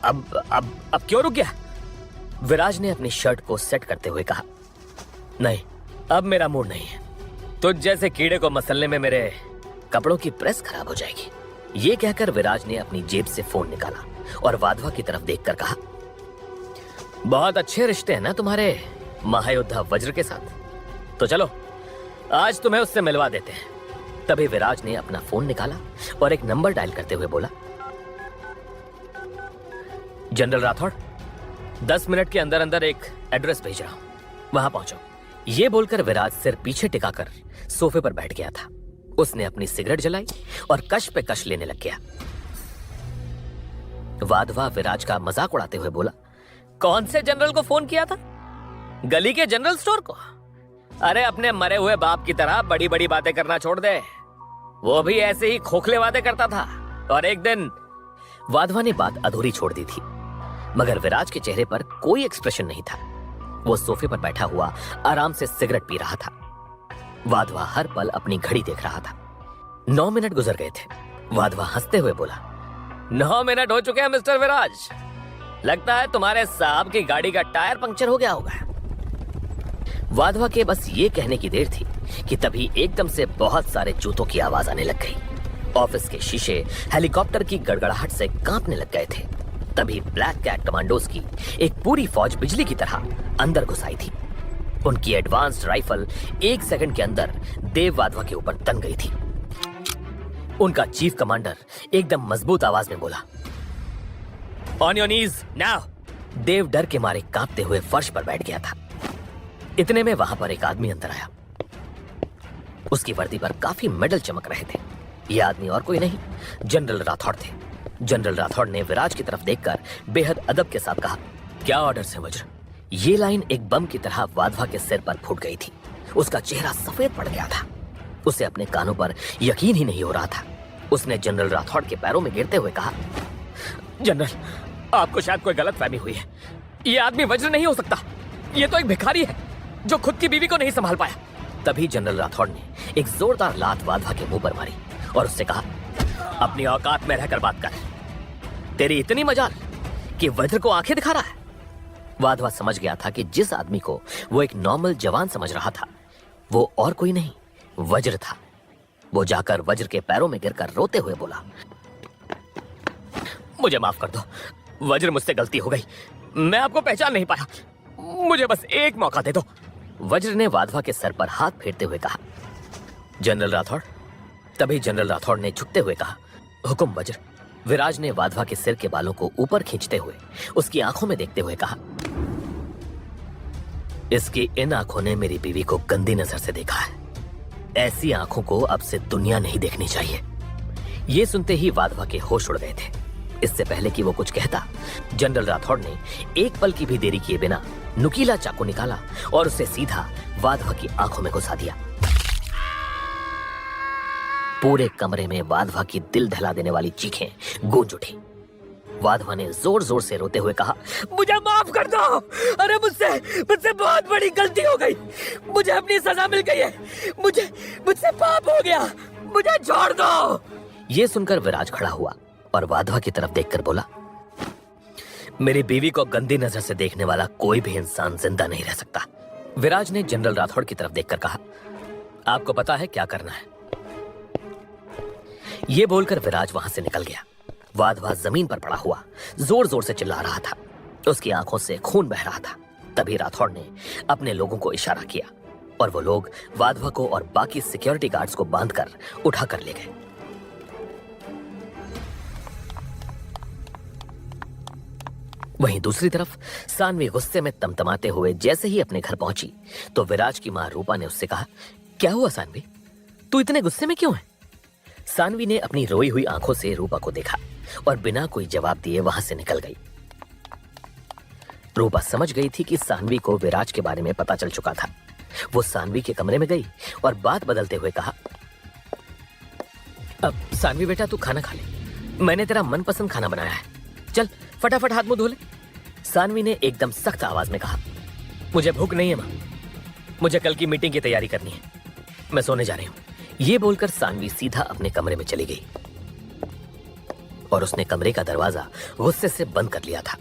अब क्यों रुक गया? विराज ने अपनी शर्ट को सेट करते हुए कहा, नहीं, अब मेरा मूड नहीं है। तुझ जैसे कीड़े को मसलने में मेरे कपड़ों की प्रेस खराब हो जाएगी। यह कहकर विराज ने अपनी जेब से फोन निकाला और वाधवा की तरफ देखकर कहा, बहुत अच्छे रिश्ते हैं ना तुम्हारे महायोद्धा वज्र के साथ, तो चलो आज तुम्हें उससे मिलवा देते हैं। तभी विराज ने अपना फोन निकाला और एक नंबर डायल करते हुए बोला, जनरल राठौड़, 10 मिनट के अंदर अंदर एक एड्रेस भेज रहा हूं, वहां पहुंचो। यह बोलकर विराज सिर पीछे टिकाकर सोफे पर बैठ गया था। उसने अपनी सिगरेट जलाई और कश पे कश लेने लग गया। वाधवा विराज का मजाक उड़ाते हुए बोला, कौन से जनरल को फोन किया था? गली के जनरल स्टोर को? अरे अपने मरे हुए बाप की तरह बड़ी बड़ी बातें करना छोड़ दे। वो भी ऐसे ही खोखले वादे करता था, और एक दिन। वाधवा ने बात अधूरी छोड़ दी थी, मगर विराज के चेहरे पर कोई एक्सप्रेशन नहीं था। वो सोफे पर बैठा हुआ आराम से सिगरेट पी रहा था। वाधवा हर पल अपनी घड़ी देख रहा था। 9 मिनट गुजर गए थे। वाधवा हंसते हुए बोला, 9 मिनट हो चुके हैं मिस्टर विराज, लगता है तुम्हारे साहब की गाड़ी का टायर पंक्चर हो गया होगा। वाधवा के बस ये कहने की देर थी कि तभी एकदम से बहुत सारे जूतों की आवाज आने लग गई। ऑफिस के शीशे हेलीकॉप्टर की गड़गड़ाहट से कांपने लग गए थे। तभी ब्लैक कैट कमांडोज की एक पूरी फौज बिजली की तरह अंदर घुस आई थी। उनकी एडवांस्ड राइफल 1 सेकंड के अंदर देव वाधवा के ऊपर तन गई थी। उनका चीफ कमांडर एकदम मजबूत आवाज में बोला, ऑन योर नीज नाउ। देव डर के मारे कांपते हुए फर्श पर बैठ गया था। इतने में वहां पर एक आदमी अंदर आया। उसकी वर्दी पर काफी मेडल चमक रहे थे। यह आदमी और कोई नहीं, जनरल राठौड़ थे। जनरल राठौड़ ने विराज की तरफ देखकर बेहद अदब के साथ कहा, क्या ऑर्डर्स हैं वज्र? ये लाइन एक बम की तरह वाधवा के सिर पर फूट गई थी। उसका चेहरा सफेद पड़ गया था। उसे अपने कानों पर यकीन ही नहीं हो रहा था। उसने जनरल राठौड़ के पैरों में गिरते हुए कहा, जनरल, आपको शायद कोई गलतफहमी हुई है। ये आदमी वज्र नहीं हो सकता। ये तो एक भिखारी है जो खुद की बीवी को नहीं संभाल पाया। तभी जनरल राठौड़ ने एक जोरदार लात वाधवा के मुंह पर मारी और उससे कहा, अपनी औकात में रहकर बात कर। तेरी इतनी मजाल कि वज्र को आंखें दिखा रहा है। वाधवा समझ गया था कि जिस आदमी को वो एक नॉर्मल जवान समझ रहा था वो और कोई नहीं, वज्र था। वो जाकर वज्र के पैरों में गिरकर रोते हुए बोला, मुझे माफ कर दो वज्र, मुझसे गलती हो गई। मैं आपको पहचान नहीं पाया। मुझे बस एक मौका दे दो। वज्र ने वाधवा के सर पर हाथ फेरते हुए कहा, जनरल राठौड़। तभी जनरल राठौड़ ने झुकते हुए कहा, हुकुम वज्र। विराज ने वाधवा के सिर के बालों को ऊपर खींचते हुए उसकी आंखों में देखते हुए कहा, इसकी इन आंखों ने मेरी बीवी को गंदी नजर से देखा है। ऐसी आंखों को अब से दुनिया नहीं देखनी चाहिए। यह सुनते ही वाधवा के होश उड़ गए थे। इससे पहले कि वो कुछ कहता, जनरल राठौड़ ने एक पल की भी देरी किए बिना नुकीला चाकू निकाला और उसे सीधा वाधवा की आंखों में घुसा दिया। पूरे कमरे में वाधवा की दिल दहला देने वाली चीखें गूंज उठी। वाधवा ने जोर जोर से रोते हुए कहा, मुझे माफ कर दो। अरे मुझसे बहुत बड़ी गलती हो गई। मुझे अपनी सजा मिल गई है। मुझसे पाप हो गया। मुझे छोड़ दो। यह सुनकर विराज खड़ा हुआ और वाधवा की तरफ देखकर बोला, मेरी बीवी को गंदी नजर से देखने वाला कोई भी इंसान जिंदा नहीं रह सकता। विराज ने जनरल राठौड़ की तरफ देखकर कहा, आपको पता है क्या करना है। यह बोलकर विराज वहां से निकल गया। वाधवा जमीन पर पड़ा हुआ जोर जोर से चिल्ला रहा था। उसकी आंखों से खून बह रहा था। तभी राठौड़ ने अपने लोगों को इशारा किया और वो लोग वाधवा को और बाकी सिक्योरिटी गार्ड्स को बांधकर उठाकर ले गए। वहीं दूसरी तरफ सानवी गुस्से में तमतमाते हुए जैसे ही अपने घर पहुंची तो विराज की मां रूपा ने उससे कहा, क्या हुआ सानवी, तू इतने गुस्से में क्यों है? सानवी ने अपनी रोई हुई आंखों से रूपा को देखा और बिना कोई जवाब दिए वहां से निकल गई। रूपा समझ गई थी कि सानवी को विराज के बारे में पता चल चुका था। वो सानवी के कमरे में गई और बात बदलते हुए कहा, अब सानवी बेटा तू खाना खा ले। मैंने तेरा मनपसंद खाना बनाया है। चल फटाफट हाथ मुंह धो ले। सानवी ने एकदम सख्त आवाज में कहा, मुझे भूख नहीं है मां। मुझे कल की मीटिंग की तैयारी करनी है। मैं सोने जा रही हूं। यह बोलकर सानवी सीधा अपने कमरे में चली गई और उसने कमरे का दरवाजा गुस्से से बंद कर लिया था।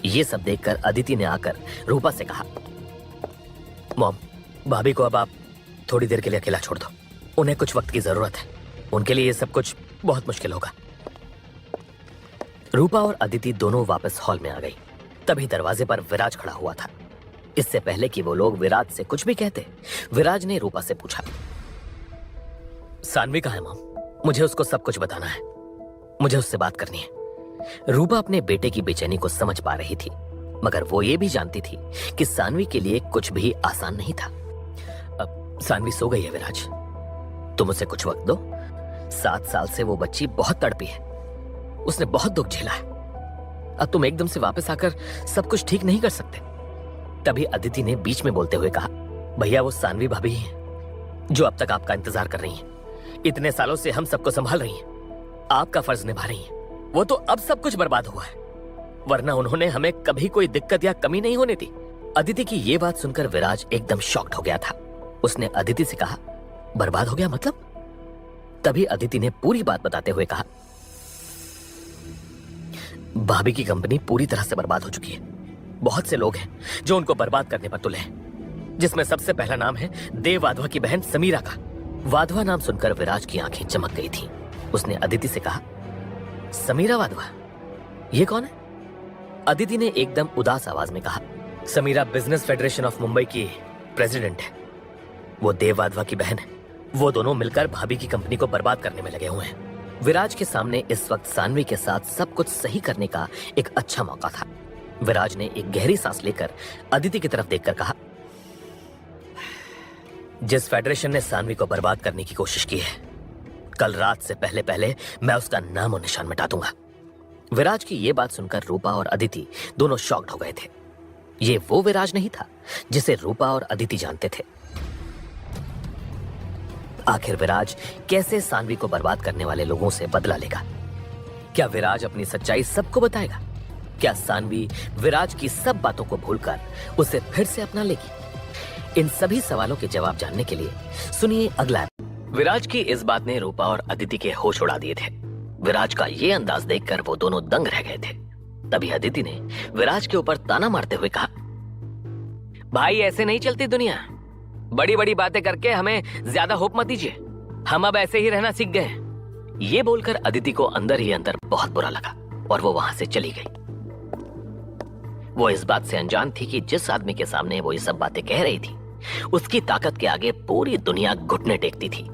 यह सब देखकर अदिति ने आकर रूपा से कहा, मॉम, भाभी को अब आप थोड़ी देर के लिए अकेला छोड़ दो। उन्हें कुछ वक्त की जरूरत है। उनके लिए यह सब कुछ बहुत मुश्किल होगा। रूपा और अदिति दोनों वापस हॉल में आ गई। तभी दरवाजे पर विराज खड़ा हुआ था। इससे पहले कि वो लोग विराज से कुछ भी कहते, विराज ने रूपा से पूछा, सानवी कहाँ है मॉम? मुझे उसको सब कुछ बताना है। मुझे उससे बात करनी है। रूपा अपने बेटे की बेचैनी को समझ पा रही थी, मगर वो ये भी जानती थी कि सानवी के लिए कुछ भी आसान नहीं था। अब सानवी सो गई है विराज, तुम उसे कुछ वक्त दो। 7 साल से वो बच्ची बहुत तड़पी है। उसने बहुत दुख झेला है। अब तुम एकदम से वापस आकर सब कुछ ठीक नहीं कर सकते। तभी अदिति ने बीच में बोलते हुए कहा, भैया वो सानवी भाभी ही है जो अब तक आपका इंतजार कर रही हैं। इतने सालों से हम सबको संभाल रही हैं, आपका फर्ज निभा रही हैं। वो तो अब सब कुछ बर्बाद हुआ है, वरना उन्होंने हमें कभी कोई दिक्कत या कमी नहीं होने दी। अदिति की ये बात सुनकर विराज एकदम शॉक्ड हो गया था। उसने अदिति से कहा, बर्बाद हो गया मतलब? तभी अदिति ने पूरी बात बताते हुए कहा, भाभी की कंपनी पूरी तरह से बर्बाद हो चुकी है। बहुत से लोग हैं जो उनको बर्बाद करने पर तुले हैं। जिसमें सबसे पहला नाम है देव वाधवा की बहन समीरा का। वाधवा नाम सुनकर विराज की आंखें चमक गई थीं। उसने अदिति से कहा, समीरा वाधवा, ये कौन है? अदिति ने एकदम उदास आवाज में कहा, Samira business federation of Mumbai की प्रेसिडेंट है। वो देव वाधवा की बहन है। वो दोनों मिलकर भाभी की कंपनी को बर्बाद करने में लगे हुए हैं। विराज के सामने इस वक्त सानवी के साथ सब कुछ सही करने का एक अच्छा मौका था। विराज ने एक गहरी सांस लेकर अदिति की तरफ देखकर कहा, जिस फेडरेशन ने सानवी को बर्बाद करने की कोशिश की है, कल रात से पहले पहले मैं उसका नाम और निशान मिटा दूंगा। विराज की यह बात सुनकर रूपा और अदिति दोनों शॉक्ड हो गए थे। ये वो विराज नहीं था जिसे रूपा और अदिति जानते थे। आखिर विराज कैसे सानवी को बर्बाद करने वाले लोगों से बदला लेगा? क्या विराज अपनी सच्चाई सबको बताएगा? क्या सानवी विराज की सब बातों को भूलकर उसे फिर से अपना लेगी? इन सभी सवालों के जवाब जानने के लिए सुनिए अगला। विराज की इस बात ने रूपा और अदिति के होश उड़ा दिए थे। विराज का ये अंदाज देखकर वो दोनों दंग रह गए थे। तभी अदिति ने विराज के ऊपर ताना मारते हुए कहा, भाई ऐसे नहीं चलती दुनिया। बड़ी बड़ी बातें करके हमें ज्यादा होप मत दीजिए। हम अब ऐसे ही रहना सीख गए। ये बोलकर अदिति को अंदर ही अंदर बहुत बुरा लगा और वो वहां से चली गई। वो इस बात से अनजान थी कि जिस आदमी के सामने वो ये सब बातें कह रही थी, उसकी ताकत के आगे पूरी दुनिया घुटने टेकती थी।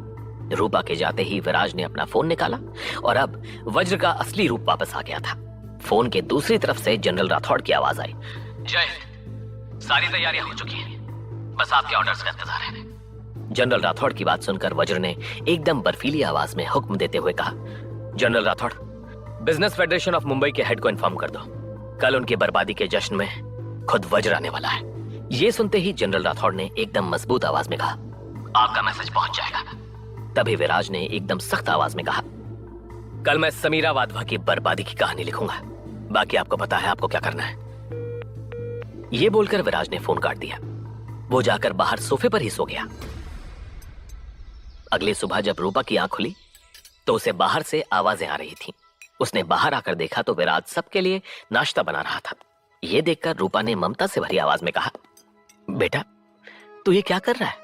रूपा के जाते ही विराज ने अपना फोन निकाला और अब वज्र का असली रूप वापस आ गया था। फोन के दूसरी तरफ से जनरल राठौड़ की आवाज आई, जय, सारी तैयारियां हो चुकी हैं, बस आपके ऑर्डर्स का इंतजार है। जनरल राठौड़ की बात सुनकर वज्र ने एकदम बर्फीली आवाज में हुक्म देते हुए कहा, general Rathore, business federation of Mumbai के हेड को इन्फॉर्म कर दो, कल उनकी बर्बादी के जश्न में खुद वज्र आने वाला है। ये सुनते ही जनरल राठौड़ ने एकदम मजबूत आवाज में कहा, आपका मैसेज पहुंच जाएगा। तभी विराज ने एकदम सख्त आवाज में कहा, कल मैं समीरा वाधवा की बर्बादी की कहानी लिखूंगा, बाकी आपको पता है आपको क्या करना है। ये बोलकर विराज ने फोन काट दिया। वो जाकर बाहर सोफे पर ही सो गया। अगली सुबह जब रूपा की आंख खुली तो उसे बाहर से आवाजें आ रही थीं। उसने बाहर आकर देखा तो विराज सबके लिए नाश्ता बना रहा था। यह देखकर रूपा ने ममता से भरी आवाज में कहा, बेटा तू ये क्या कर रहा है?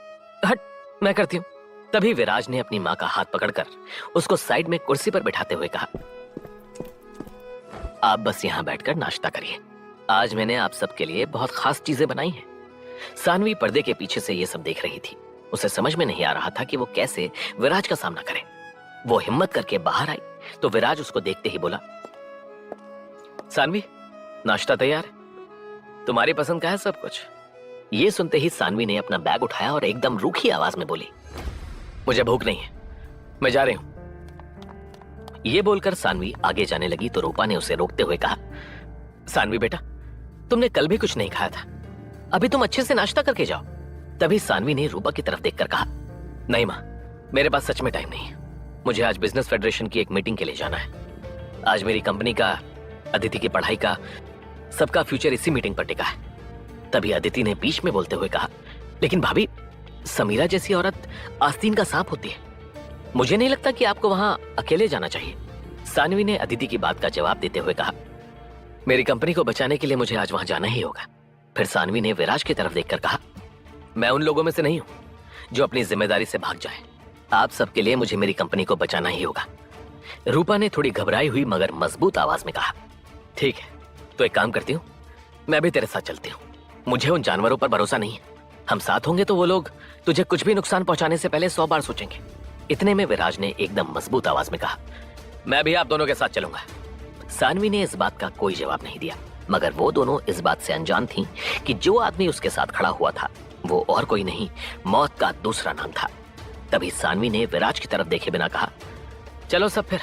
हट, मैं करती हूं। तभी विराज ने अपनी मां का हाथ पकड़कर उसको साइड में कुर्सी पर बिठाते हुए कहा, आप बस यहां बैठकर नाश्ता करिए, आज मैंने आप सबके लिए बहुत खास चीजें बनाई हैं। सानवी पर्दे के पीछे से ये सब देख रही थी। उसे समझ में नहीं आ रहा था कि वो कैसे विराज का सामना करे। वो हिम्मत करके बाहर आई तो विराज उसको देखते ही बोला, सानवी नाश्ता तैयार है, तुम्हारी पसंद का है सब कुछ। ये सुनते ही सानवी ने अपना बैग उठाया और एकदम रूखी आवाज में बोली, मुझे भूख नहीं है, मैं जा रही हूं। ये बोलकर सानवी आगे जाने लगी तो रूपा ने उसे रोकते हुए कहा, सानवी बेटा तुमने कल भी कुछ नहीं खाया था, अभी तुम अच्छे से नाश्ता करके जाओ। तभी सानवी ने रूपा की तरफ देखकर कहा, नहीं मां, मेरे पास सच में टाइम नहीं है, मुझे आज बिजनेस फेडरेशन की एक मीटिंग के लिए जाना है। आज मेरी कंपनी का, अदिति की पढ़ाई का, सबका फ्यूचर इसी मीटिंग पर टिका है। तभी अदिति ने बीच में बोलते हुए कहा, लेकिन भाभी समीरा जैसी औरत आस्तीन का सांप होती है, मुझे नहीं लगता कि आपको वहां अकेले जाना चाहिए। सानवी ने अदिति की बात का जवाब देते हुए कहा, मेरी कंपनी को बचाने के लिए मुझे आज वहां जाना ही होगा। फिर सानवी ने विराज की तरफ देखकर कहा, मैं उन लोगों में से नहीं हूं जो अपनी जिम्मेदारी से भाग जाए। आप सबके लिए मुझे मेरी कंपनी को बचाना ही होगा। रूपा ने थोड़ी घबराई हुई मगर मजबूत आवाज में कहा, ठीक है तो एक काम करती हूँ, मैं भी तेरे साथ चलती हूँ। मुझे उन जानवरों पर भरोसा नहीं है, हम साथ होंगे तो वो लोग तुझे कुछ भी नुकसान पहुंचाने से पहले 100 बार सोचेंगे। इतने में विराज ने एकदम मजबूत आवाज में कहा, मैं भी आप दोनों के साथ चलूंगा। सानवी ने इस बात का कोई जवाब नहीं दिया, मगर वो दोनों इस बात से अनजान थीं कि जो आदमी उसके साथ खड़ा हुआ था वो और कोई नहीं, मौत का दूसरा नाम था। तभी सानवी ने विराज की तरफ देखे बिना कहा, चलो सब फिर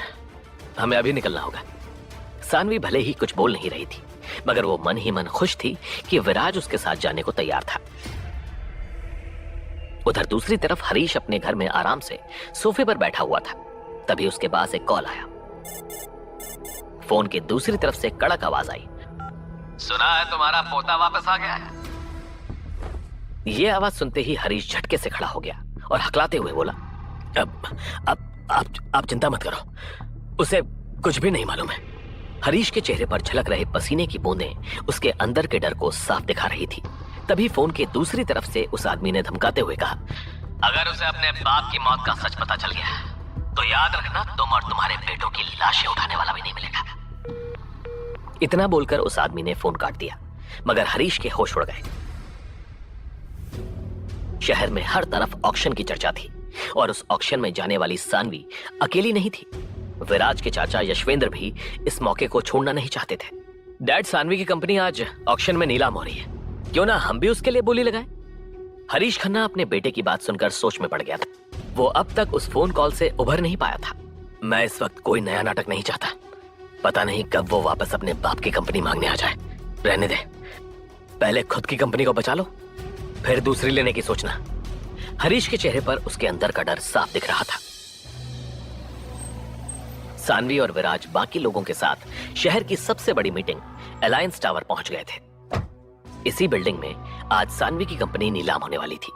हमें अभी निकलना होगा। सानवी भले ही कुछ बोल नहीं रही थी मगर वो मन ही मन खुश थी कि विराज उसके साथ जाने को तैयार था। उधर दूसरी तरफ हरीश अपने घर में आराम से सोफे पर बैठा हुआ था। तभी उसके पास एक कॉल आया। फोन की दूसरी तरफ से कड़क आवाज आई, सुना है तुम्हारा पोता वापस आ गया है। ये आवाज सुनते ही हरीश झटके से खड़ा हो गया और हकलाते हुए बोला, आप चिंता मत करो, उसे कुछ भी नहीं मालूम है। हरीश के चेहरे पर झलक रहे पसीने की बूंदें उसके अंदर के डर को साफ दिखा रही थी। तभी फोन के दूसरी तरफ से उस आदमी ने धमकाते हुए कहा, अगर उसे अपने बाप की मौत का सच पता चल गया तो याद रखना, तुम और तुम्हारे बेटों की लाशें उठाने वाला भी नहीं मिलेगा। इतना बोलकर उस आदमी ने फोन काट दिया, मगर हरीश के होश उड़ गए। शहर में हर तरफ ऑक्शन की चर्चा थी और उस ऑक्शन में जाने वाली सानवी अकेली नहीं थी। विराज के चाचा यशवेंद्र भी इस मौके को छोड़ना नहीं चाहते थे। डैड, सानवी की कंपनी आज ऑक्शन में नीलाम हो रही है, क्यों ना हम भी उसके लिए बोली लगाएं? हरीश खन्ना अपने बेटे की बात सुनकर सोच में पड़ गया था। वो अब तक उस फोन कॉल से उभर नहीं पाया था। मैं इस वक्त कोई नया नाटक नहीं चाहता। पता नहीं कब वो वापस अपने बाप की कंपनी मांगने आ जाए। रहने दे, पहले खुद की कंपनी को बचा लो, फिर दूसरी लेने की सोचना। हरीश के चेहरे पर उसके अंदर का डर साफ दिख रहा था। सानवी और विराज बाकी लोगों के साथ शहर की सबसे बड़ी मीटिंग अलायंस टावर पहुंच गए थे। इसी बिल्डिंग में आज सानवी की कंपनी नीलाम होने वाली थी।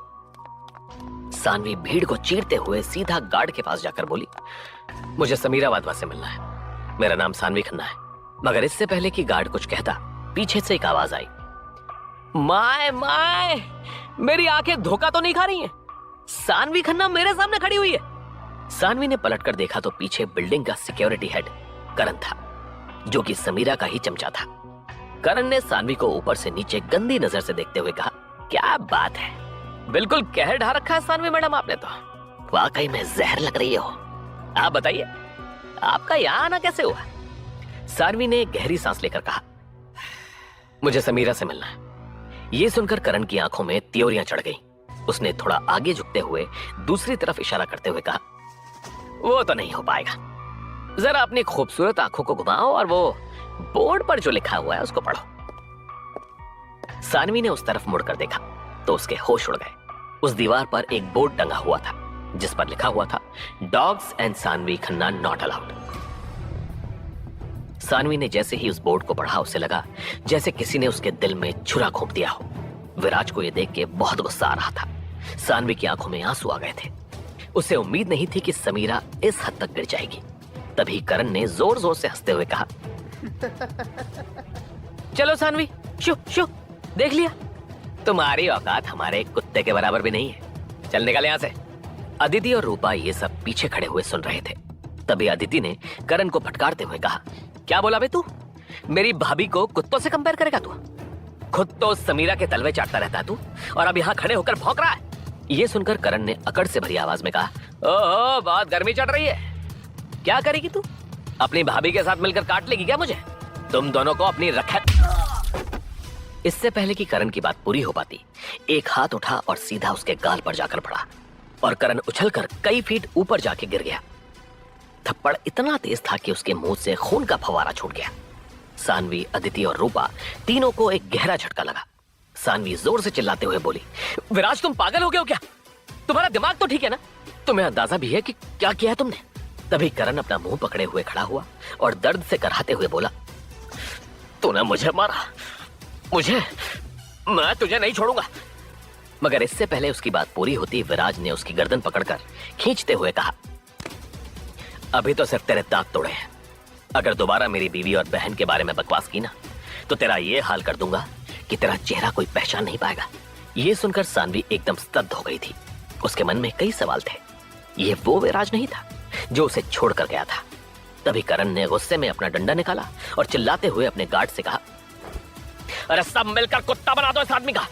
सानवी भीड़ को चीरते हुए सीधा गार्ड के पास जाकर बोली, मुझे समीरा वाधवा से मिलना है। मेरा नाम सानवी खन्ना है। मगर इससे पहले कि गार्ड कुछ कहता, पीछे से एक आवाज आई, माय माय, मेरी आंखें धोखा तो नहीं खा रही हैं? सानवी खन्ना मेरे सामने खड़ी हुई है। सानवी ने पलटकर देखा तो पीछे बिल्डिंग का सिक्योरिटी हेड करण था, जो कि समीरा का ही चमचा था। करण ने सानवी को ऊपर से नीचे गंदी नजर से देखते हुए कहा, क्या बात है, बिल्कुल कहर ढा रखा है सानवी मैडम आपने तो। वाकई में जहर लग रही हो। आप बताइए, आपका यहां आना कैसे हुआ? सानवी ने गहरी सांस लेकर कहा, मुझे समीरा से मिलना है। यह सुनकर करण की आंखों में त्योरियां चढ़ गई। उसने थोड़ा आगे झुकते हुए दूसरी तरफ इशारा करते हुए कहा, वो तो नहीं हो पाएगा। जरा अपनी खूबसूरत आंखों को घुमाओ और वो बोर्ड पर जो लिखा हुआ है उसको पढ़ो। सानवी ने उस तरफ मुड़कर देखा तो उसके होश उड़ गए। उस दीवार पर एक बोर्ड टंगा हुआ था जिस पर लिखा हुआ था, dogs and Sanvi Khanna not allowed. Sanvi ने जैसे ही उस बोर्ड को पढ़ा, उसे लगा जैसे किसी ने उसके दिल में छुरा घोंप दिया हो। विराज को यह देख के बहुत गुस्सा आ रहा था। सानवी की आंखों में आंसू आ गए थे। उसे उम्मीद नहीं थी कि समीरा इस हद तक गिर जाएगी। तभी करण ने जोर जोर से हंसते हुए कहा, चलो सानवी, शु शु, देख लिया, तुम्हारी औकात हमारे कुत्ते के बराबर भी नहीं है। चल निकल यहां से। अदिति और रूपा ये सब पीछे खड़े हुए सुन रहे थे। तभी अदिति ने करण को फटकारते हुए कहा, क्या बोला बे तू? मेरी भाभी को कुत्तों से कंपेयर करेगा तू? खुद तो समीरा के तलवे चाटता रहता है तू, और अब यहाँ खड़े होकर भौंक रहा है। ये सुनकर करण ने अकड़ से भरी आवाज में कहा, ओहो, बहुत गर्मी चढ़ रही है। क्या करेगी तू? अपनी भाभी के साथ मिलकर काट लेगी क्या मुझे? तुम दोनों को अपनी रखत। इससे पहले कि करण की बात पूरी हो पाती, एक हाथ उठा और सीधा उसके गाल पर जाकर पड़ा और करण उछलकर कई फीट ऊपर जाके गिर गया। थप्पड़ इतना तेज था कि उसके मुंह से खून का फवारा छूट गया। सानवी, अदिति और रूपा तीनों को एक गहरा झटका लगा। सानवी जोर से चिल्लाते हुए बोली, विराज तुम पागल हो गए हो क्या? तुम्हारा दिमाग तो ठीक है ना? तुम्हें अंदाजा भी है कि क्या किया है तुमने? तभी करण अपना मुंह पकड़े हुए खड़ा हुआ और दर्द से कराहते हुए बोला, तूने मुझे मारा, मुझे, मैं तुझे नहीं छोड़ूंगा। मगर इससे पहले उसकी बात पूरी होती, विराज ने उसकी गर्दन पकड़कर खींचते हुए कहा, अभी तो सिर्फ तेरे दांत तोड़े हैं। अगर दोबारा मेरी बीवी और बहन के बारे में बकवास की ना, तो तेरा ये हाल कर दूंगा कि तेरा चेहरा कोई पहचान नहीं पाएगा। ये सुनकर सानवी एकदम स्तब्ध हो गई थी। उसके मन में कई सवाल थे। ये वो विराज नहीं था जो उसे छोड़कर गया था। तभी करण ने गुस्से में अपना डंडा निकाला और चिल्लाते हुए अपने गार्ड से कहा, अरे सब मिलकर कुत्ता बना दो इस आदमी का।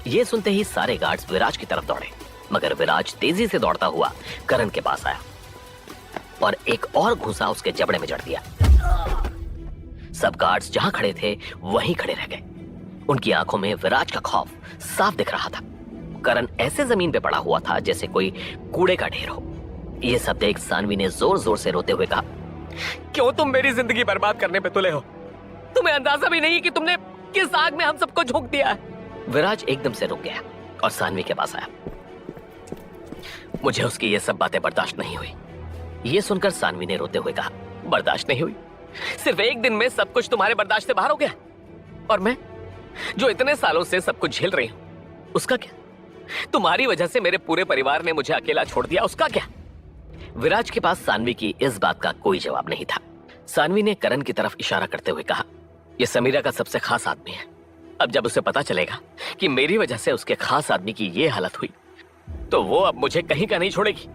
ये सुनते ही सारे गार्ड्स विराज की तरफ दौड़े, मगर विराज तेजी से दौड़ता हुआ करण के पास आया और एक और घूंसा उसके जबड़े में जड़ दिया। सब गार्ड्स जहां खड़े थे वहीं खड़े रह गए। उनकी आंखों में विराज का खौफ साफ दिख रहा था। करण ऐसे जमीन पे पड़ा हुआ था जैसे कोई कूड़े का ढेर हो। यह सब देख सानवी ने जोर जोर से रोते हुए कहा, क्यों तुम मेरी जिंदगी बर्बाद करने पे तुले हो? तुम्हें अंदाजा भी नहीं कि तुमने किस आग में हम सबको झोंक दिया है। विराज एकदम से रुक गया और सानवी के पास आया। मुझे उसकी ये सब बातें बर्दाश्त नहीं हुई। ये सुनकर सानवी ने रोते हुए कहा, बर्दाश्त नहीं हुई? सिर्फ एक दिन में सब कुछ तुम्हारे बर्दाश्त से बाहर हो गया? और मैं जो इतने सालों से सब कुछ झेल रही हूं, उसका क्या? तुम्हारी वजह से मेरे पूरे परिवार ने मुझे अकेला छोड़ दिया, उसका क्या? विराज के पास सानवी की इस बात का कोई जवाब नहीं था। सानवी ने करण की तरफ इशारा करते हुए कहा, यह समीरा का सबसे खास आदमी है। अब जब उसे पता चलेगा कि मेरी वजह से उसके खास आदमी की ये हालत हुई, तो वो अब मुझे कहीं का नहीं छोड़ेगी।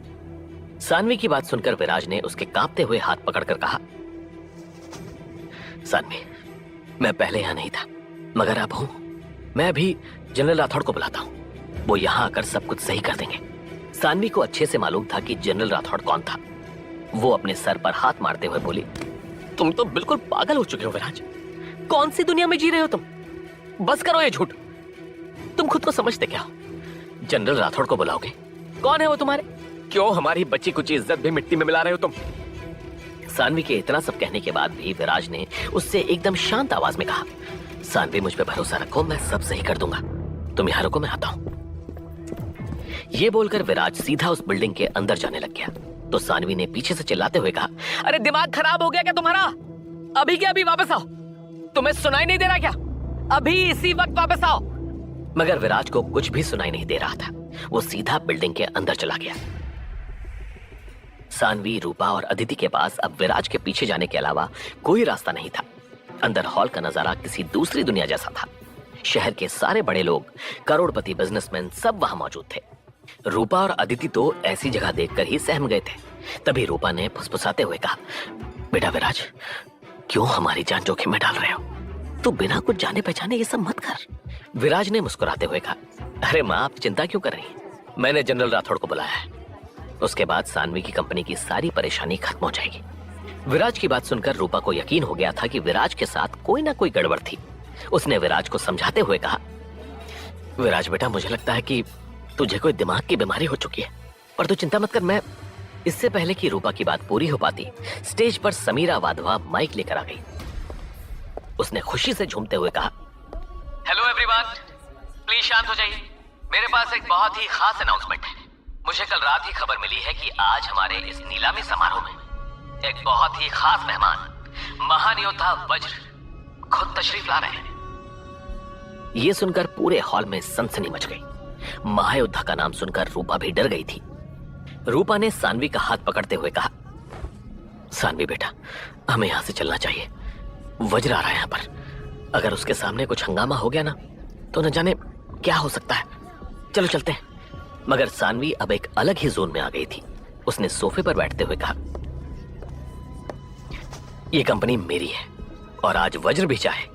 सानवी की बात सुनकर विराज ने उसके कांपते हुए हाथ पकड़कर कहा, सानवी, मैं पहले यहां नहीं था, मगर अब हूं। मैं अभी जनरल राठौड़ को बुलाता हूं, वो यहां आकर सब कुछ सही कर देंगे। सानवी को अच्छे से मालूम था कि जनरल राठौड़ कौन था। वो अपने सर पर हाथ मारते हुए बोली, तुम तो बिल्कुल पागल हो चुके हो विराज। कौन सी दुनिया में जी रहे हो तुम? बस करो ये झूठ। तुम खुद को समझते क्या हो? जनरल राठौड़ को बुलाओगे? कौन है वो तुम्हारे? क्यों हमारी बच्ची कुछ इज्जत भी मिट्टी में मिला रहे हो तुम? सानवी के इतना सब कहने के बाद भी विराज ने उससे एकदम शांत आवाज में कहा, सानवी, मुझ पे भरोसा रखो, मैं सब सही कर दूंगा। तुम यहां रुको, मैं आता हूं। ये बोलकर विराज सीधा उस बिल्डिंग के अंदर जाने लग गया तो सानवी ने पीछे से चिल्लाते हुए कहा, अरे दिमाग खराब हो गया क्या तुम्हारा? अभी के अभी वापस आओ। तुम्हें सुनाई नहीं दे रहा क्या? अभी इसी वक्त वापस आओ। मगर विराज को कुछ भी सुनाई नहीं दे रहा था। वो सीधा बिल्डिंग के अंदर चला गया। सानवी, रूपा और अदिति के पास अब विराज के पीछे जाने के अलावा कोई रास्ता नहीं था। अंदर हॉल का नजारा किसी दूसरी दुनिया जैसा था। शहर के सारे बड़े लोग, करोड़पति बिजनेसमैन सब वहां मौजूद थे। रूपा और अदिति तो ऐसी जगह देखकर ही सहम गए थे। तभी रूपा ने फुसफुसाते हुए कहा, बेटा विराज, क्यों हमारी जान जोखिम में डाल रहे हो? तू बिना कुछ जाने पहचाने ये सब मत कर। विराज ने मुस्कुराते हुए कहा, अरे माँ, आप चिंता क्यों कर रही हैं? मैंने जनरल राठौड़ को बुलाया है। उसके बाद सानवी की कंपनी की सारी परेशानी खत्म हो जाएगी। विराज की बात सुनकर रूपा को यकीन हो गया था कि विराज के साथ कोई ना कोई गड़बड़ थी। उसने विराज को समझाते हुए कहा, विराज बेटा, मुझे लगता है कि तुझे कोई दिमाग की बीमारी हो चुकी है, पर तू चिंता मत कर। मैं इससे पहले कि रूपा की बात पूरी हो पाती, स्टेज पर समीरा वाधवा माइक लेकर आ गई। उसने खुशी से झूमते हुए कहा, हेलो एवरीवन, प्लीज शांत हो जाइए। मेरे पास एक बहुत ही खास अनाउंसमेंट है। मुझे कल रात ही खबर मिली है कि आज हमारे इस नीलामी समारोह में एक बहुत ही खास मेहमान, महान योद्धा वज्र, खुद तशरीफ ला रहे हैं। यह सुनकर पूरे हॉल में सनसनी मच गई। महायोद्धा का नाम सुनकर रूपा भी डर गई थी। रूपा ने सानवी का हाथ पकड़ते हुए कहा, सानवी बेटा, हमें यहां से चलना चाहिए। वज्र आ रहा है यहां पर। अगर उसके सामने कुछ हंगामा हो गया ना, तो न जाने क्या हो सकता है। चलो चलते हैं। मगर सानवी अब एक अलग ही जोन में आ गई थी। उसने सोफे पर बैठते हुए कहा, यह कंपनी मेरी है और आज वज्र भी चाहे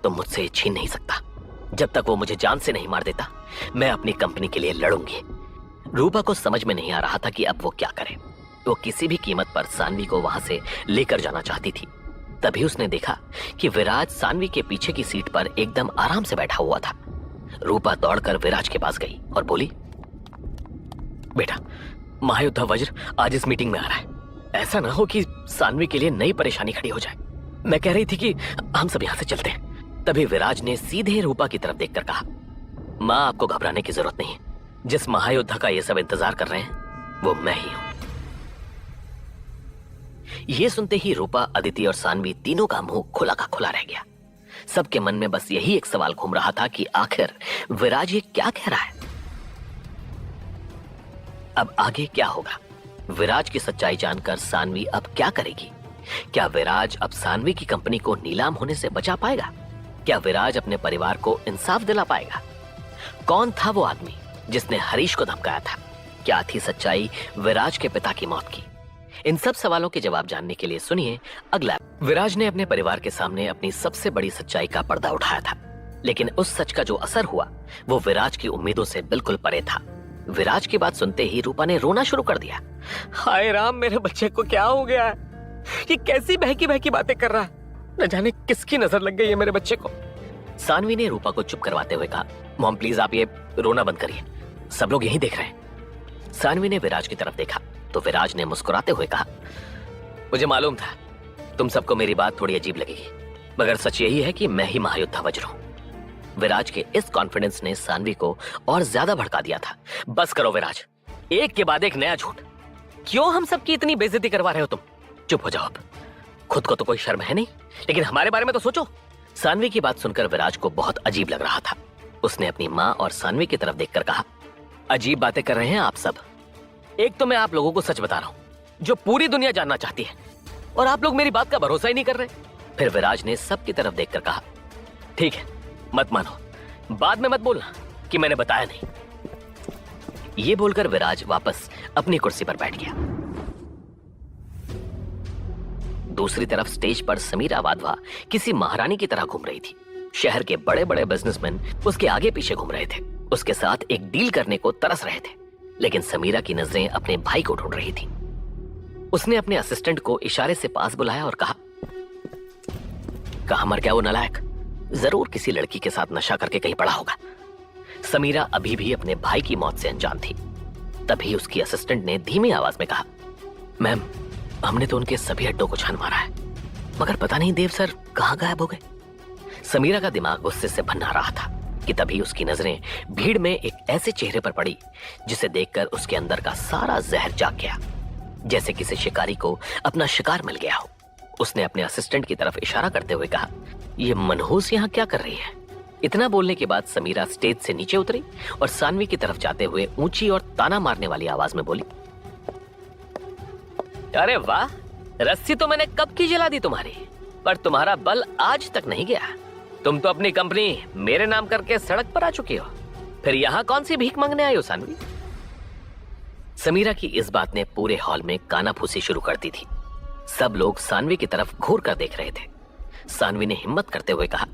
तो मुझसे ये छीन नहीं सकता। जब तक वो मुझे जान से नहीं मार देता, मैं अपनी कंपनी के लिए लड़ूंगी। रूपा को समझ में नहीं आ रहा था कि अब वो क्या करे। वो किसी भी कीमत पर सानवी को वहां से लेकर जाना चाहती थी। तभी उसने देखा कि विराज सानवी के पीछे की सीट पर एकदम आराम से बैठा हुआ था। रूपा दौड़कर विराज के पास गई और बोली, बेटा, महायोद्धा वज्र आज इस मीटिंग में आ रहा है। ऐसा ना हो कि सानवी के लिए नई परेशानी खड़ी हो जाए। मैं कह रही थी कि हम सब यहां से चलते हैं। तभी विराज ने सीधे रूपा की तरफ देखकर कहा, मां, आपको घबराने की जरूरत नहीं है। जिस महायोद्धा का ये सब इंतजार कर रहे हैं वो मैं ही हूं। ये सुनते ही रूपा, अदिति और सानवी तीनों का मुंह खुला का खुला रह गया। सबके मन में बस यही एक सवाल घूम रहा था कि आखिर विराज ये क्या कह रहा है। अब आगे क्या होगा? विराज की सच्चाई जानकर सानवी अब क्या करेगी? क्या विराज अब सानवी की कंपनी को नीलाम होने से बचा पाएगा? क्या विराज अपने परिवार को इंसाफ दिला पाएगा? कौन था वो आदमी जिसने हरीश को धमकाया था? क्या थी सच्चाई विराज के पिता की मौत की? इन सब सवालों के जवाब जानने के लिए सुनिए अगला। विराज ने अपने परिवार के सामने अपनी सबसे बड़ी सच्चाई का पर्दा उठाया था, लेकिन उस सच का जो असर हुआ वो विराज की उम्मीदों से बिल्कुल परे था। विराज की बात सुनते ही रूपा ने रोना शुरू कर दिया। हाय राम, मेरे बच्चे को क्या हो गया है? ये कैसी बहकी बहकी बातें कर रहा है? न जाने किसकी नजर लग गई है मेरे बच्चे को। सानवी ने रूपा को चुप करवाते हुए कहा, मॉम प्लीज आप ये रोना बंद करिए, सब लोग यही देख रहे हैं। सानवी ने विराज की तरफ देखा तो विराज ने मुस्कुराते हुए कहा, मुझे मालूम था तुम सबको मेरी बात थोड़ी अजीब लगेगी, मगर सच यही है कि मैं ही महायोद्धा वज्र हूं। विराज के इस कॉन्फिडेंस ने सानवी को और ज्यादा भड़का दिया था। बस करो विराज, एक के बाद एक नया झूठ। क्यों हम सबकी इतनी बेइज्जती करवा रहे हो तुम? चुप हो जाओ अब। खुद को तो कोई शर्म है नहीं, लेकिन हमारे बारे में तो सोचो। सानवी की बात सुनकर विराज को बहुत अजीब लग रहा था। उसने अपनी माँ और सानवी की तरफ देखकर कहा, अजीब बातें कर रहे हैं आप सब। एक तो मैं आप लोगों को सच बता रहा हूं जो पूरी दुनिया जानना चाहती है, और आप लोग मेरी बात का भरोसा ही नहीं कर रहे। फिर विराज ने सबकी तरफ देखकर कहा, ठीक है, मत मानो, बाद में मत बोलना कि मैंने बताया नहीं। ये बोलकर विराज वापस अपनी कुर्सी पर बैठ गया। दूसरी तरफ स्टेज पर समीरा वाधवा किसी महारानी की तरह घूम रही थी। शहर के बड़े बड़े बिजनेसमैन उसके आगे पीछे घूम रहे थे, उसके साथ एक डील करने को तरस रहे थे। लेकिन समीरा की नजरें अपने भाई को ढूंढ रही थी। उसने अपने असिस्टेंट को इशारे से पास बुलाया और कहा, मर गया वो नालायक, जरूर किसी लड़की के साथ नशा करके कहीं पड़ा होगा। समीरा अभी भी अपने भाई की मौत से अनजान थी। तभी उसकी असिस्टेंट ने धीमी आवाज में कहा, मैम, हमने तो उनके सभी अड्डों को छान मारा है, मगर पता नहीं देव सर कहां गायब हो गए। समीरा का दिमाग गुस्से से भन्ना रहा था कि तभी उसकी नजरें भीड़ में एक ऐसे चेहरे पर पड़ी जिसे देखकर उसके अंदर का सारा जहर जाग गया, जैसे किसी शिकारी को अपना शिकार मिल गया हो। उसने अपने असिस्टेंट की तरफ इशारा करते हुए कहा, यह मनहूस यहाँ क्या कर रही है? इतना बोलने के बाद समीरा स्टेज से नीचे उतरी और सानवी की तरफ जाते हुए ऊंची और ताना मारने वाली आवाज में बोली, अरे वाह, रस्सी तो मैंने कब की जला दी तुम्हारी, पर तुम्हारा बल आज तक नहीं गया। तुम तो अपनी कंपनी मेरे नाम करके सड़क पर आ चुकी हो, फिर यहाँ कौन सी भीख मांगने आई हो सानवी? समीरा की इस बात ने पूरे हॉल में कानाफूसी शुरू कर दी थी। सब लोग सानवी की तरफ घूर कर देख रहे थे। सानवी ने हिम्मत करते हुए कहा,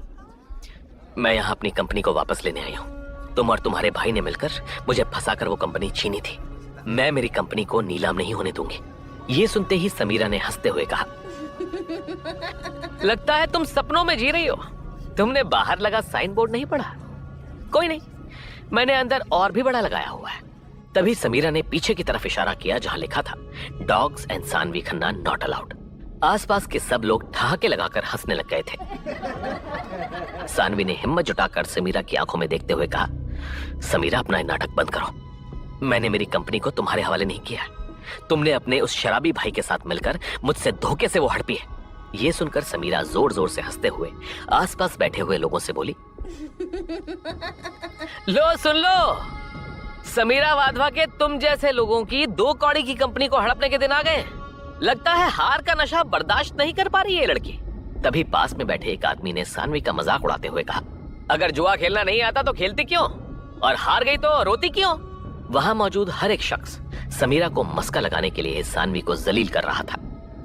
मैं यहाँ अपनी कंपनी को वापस लेने आई हूँ। तुम और तुम्हारे भाई ने मिलकर मुझे फंसाकर वो कंपनी छीनी थी। मैं मेरी कंपनी को नीलाम नहीं होने दूंगी। ये सुनते ही समीरा ने हंसते हुए कहा, लगता है तुम सपनों में जी रही हो। तुमने बाहर लगा साइन बोर्ड नहीं पढ़ा? कोई नहीं, मैंने अंदर और भी बड़ा लगाया हुआ है। तभी समीरा ने पीछे की तरफ इशारा किया जहां लिखा था, dogs and Sanvi Khanna not allowed. आसपास के सब लोग ठहाके लगाकर हंसने लग गए थे। सानवी ने हिम्मत जुटाकर समीरा की आंखों में देखते हुए कहा, समीरा, अपना नाटक बंद करो। मैंने मेरी कंपनी को तुम्हारे हवाले नहीं किया। तुमने अपने उस शराबी भाई के साथ मिलकर मुझसे धोखे से वो हड़पी है। ये सुनकर समीरा जोर जोर से हंसते हुए आसपास बैठे हुए लोगों से बोली, लो सुन लो, समीरा वाधवा के तुम जैसे लोगों की 2 कौड़ी की कंपनी को हड़पने के दिन आ गए। लगता है हार का नशा बर्दाश्त नहीं कर पा रही है ये लड़की। तभी पास में बैठे एक आदमी ने सानवी का मजाक उड़ाते हुए कहा, अगर जुआ खेलना नहीं आता तो खेलती क्यों, और हार गई तो रोती क्यों? वहां मौजूद हर एक शख्स समीरा को मस्का लगाने के लिए सानवी को जलील कर रहा था।